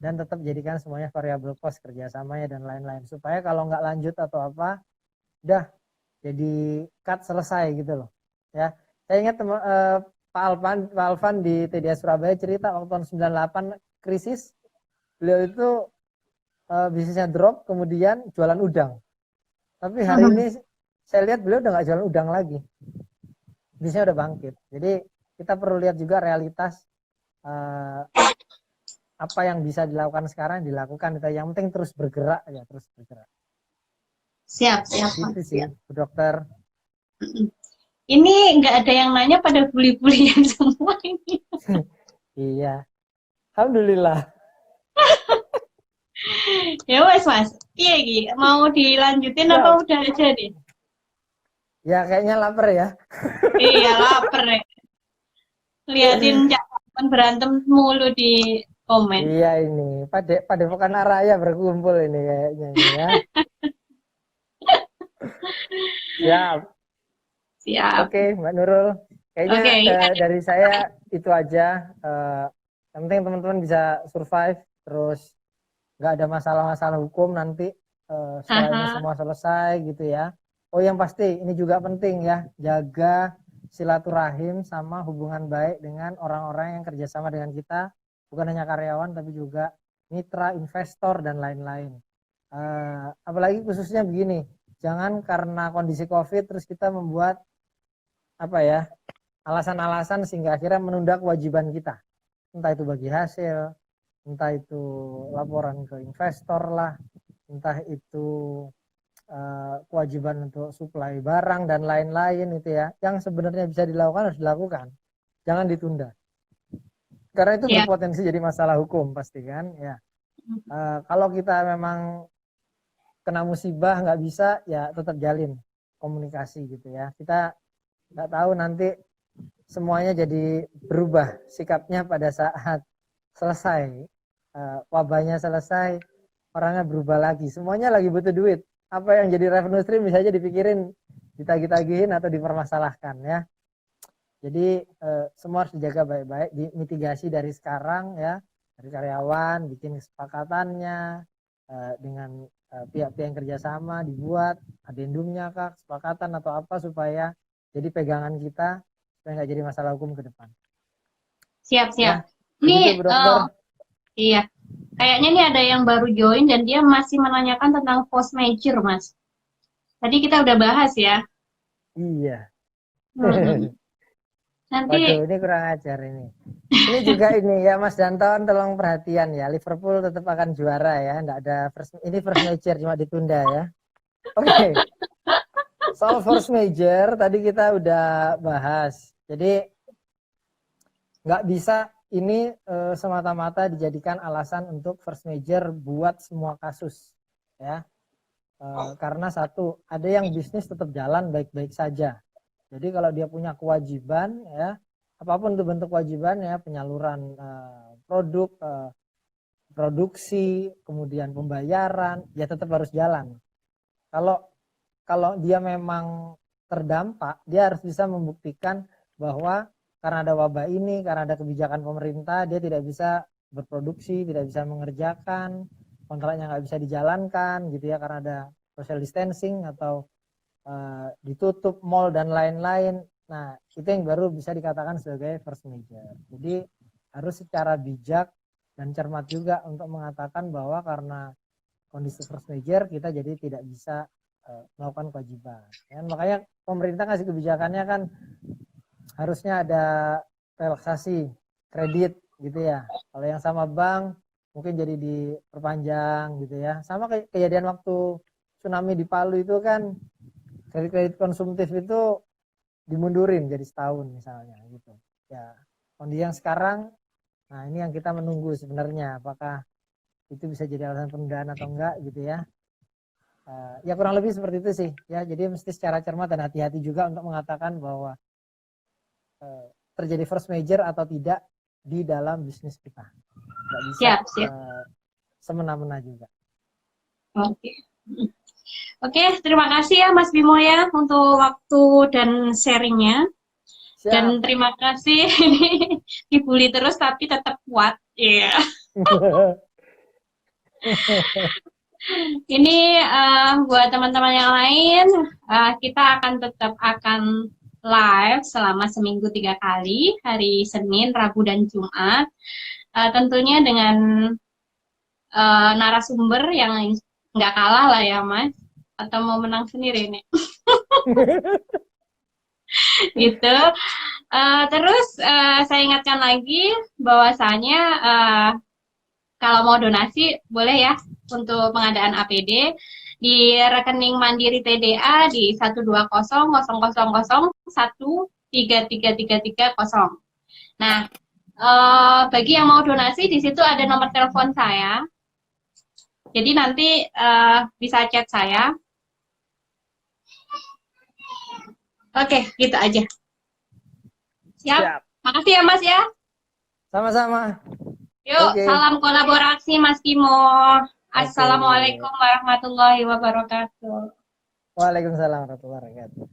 dan tetap jadikan semuanya variable cost kerjasamanya dan lain-lain supaya kalau nggak lanjut atau apa udah jadi cut selesai gitu loh ya. Saya ingat Pak Alvan di TDS Surabaya cerita waktu tahun 98 krisis, beliau itu bisnisnya drop kemudian jualan udang, tapi hari ini saya lihat beliau udah nggak jualan udang lagi, bisnisnya udah bangkit. Jadi kita perlu lihat juga realitas apa yang bisa dilakukan sekarang dilakukan. Yang penting terus bergerak ya, terus bergerak. Siap, siap, Mas. Itu sih, Bu Dokter. Ini nggak ada yang nanya pada bully-bullyan semua ini. Iya, alhamdulillah. Ya wes Mas, iya Gi, mau dilanjutin Ya. apa udah aja nih? Ya kayaknya lapar ya. Iya lapar ya. Liatin Cak berantem mulu di komen. Iya ini, Padepokan Raya berkumpul ini kayaknya ini ya. Siap. Siap. Oke, Mbak Nurul. Kayaknya dari saya itu aja. Yang penting teman-teman bisa survive, terus nggak ada masalah-masalah hukum nanti setelah ini semua selesai gitu ya. Oh yang pasti ini juga penting ya, jaga silaturahim sama hubungan baik dengan orang-orang yang kerjasama dengan kita, bukan hanya karyawan tapi juga mitra, investor dan lain-lain. Apalagi khususnya begini, jangan karena kondisi COVID terus kita membuat apa ya alasan-alasan sehingga akhirnya menunda kewajiban kita, entah itu bagi hasil, entah itu laporan ke investor lah, entah itu kewajiban untuk suplai barang dan lain-lain itu ya, yang sebenarnya bisa dilakukan harus dilakukan, jangan ditunda karena itu berpotensi jadi masalah hukum pasti kan ya. Kalau kita memang kena musibah nggak bisa ya tetap jalin komunikasi gitu ya. Kita nggak tahu nanti semuanya jadi berubah sikapnya pada saat selesai wabahnya selesai, orangnya berubah lagi, semuanya lagi butuh duit. Apa yang jadi revenue stream bisa aja dipikirin ditagih-tagihin atau dipermasalahkan ya. Jadi semua harus dijaga baik-baik, dimitigasi dari sekarang ya, dari karyawan bikin kesepakatannya dengan pihak-pihak yang kerjasama, dibuat adendumnya kah, kesepakatan atau apa supaya jadi pegangan kita supaya nggak jadi masalah hukum ke depan. Siap. Ya, Ini begitu, Bu Dokter. Iya, kayaknya nih ada yang baru join dan dia masih menanyakan tentang force major, Mas. Tadi kita udah bahas ya. Iya. Nanti. Waduh, ini kurang ajar ini. Ini juga ini ya Mas Danton, tolong perhatian ya. Liverpool tetap akan juara ya. Nggak ada ini first major cuma ditunda ya. Oke. Soal first major tadi kita udah bahas. Jadi nggak bisa ini semata-mata dijadikan alasan untuk first major buat semua kasus ya. Karena satu, ada yang bisnis tetap jalan baik-baik saja. Jadi kalau dia punya kewajiban ya, apapun itu bentuk kewajiban ya, penyaluran produk, produksi, kemudian pembayaran, ya tetap harus jalan. Kalau kalau dia memang terdampak, dia harus bisa membuktikan bahwa karena ada wabah ini, karena ada kebijakan pemerintah, dia tidak bisa berproduksi, tidak bisa mengerjakan, kontraknya nggak bisa dijalankan gitu ya, karena ada social distancing atau ditutup mall dan lain-lain. Nah, itu yang baru bisa dikatakan sebagai force majeure. Jadi harus secara bijak dan cermat juga untuk mengatakan bahwa karena kondisi force majeure kita jadi tidak bisa melakukan kewajiban. Ya, makanya pemerintah kasih kebijakannya kan harusnya ada relaksasi kredit gitu ya. Kalau yang sama bank mungkin jadi diperpanjang gitu ya. Sama kayak kejadian waktu tsunami di Palu itu kan kredit-kredit konsumtif itu dimundurin jadi setahun misalnya gitu. Ya, kondisi yang sekarang, nah ini yang kita menunggu sebenarnya apakah itu bisa jadi alasan penundaan atau enggak gitu ya. Ya kurang lebih seperti itu sih ya. Jadi mesti secara cermat dan hati-hati juga untuk mengatakan bahwa terjadi force majeure atau tidak di dalam bisnis kita. Nggak bisa Siap. semena-mena juga. Oke. Oke, terima kasih ya Mas Bimo ya untuk waktu dan sharingnya. Dan Siap. terima kasih ini dibully terus tapi tetap kuat. Iya. Ini buat teman-teman yang lain, kita akan live selama seminggu 3 kali, hari Senin, Rabu, dan Jumat. Tentunya dengan narasumber yang nggak kalah lah ya Mas. Atau mau menang sendiri nih. Gitu. Terus saya ingatkan lagi bahwasanya kalau mau donasi boleh ya untuk pengadaan APD di rekening Mandiri TDA di 1200001333330. Nah, bagi yang mau donasi di situ ada nomor telepon saya. Jadi nanti bisa chat saya. Oke, gitu aja. Siap. Makasih ya Mas ya. Sama-sama. Yuk, salam kolaborasi Mas Kimo. Assalamualaikum warahmatullahi wabarakatuh. Waalaikumsalam warahmatullahi wabarakatuh.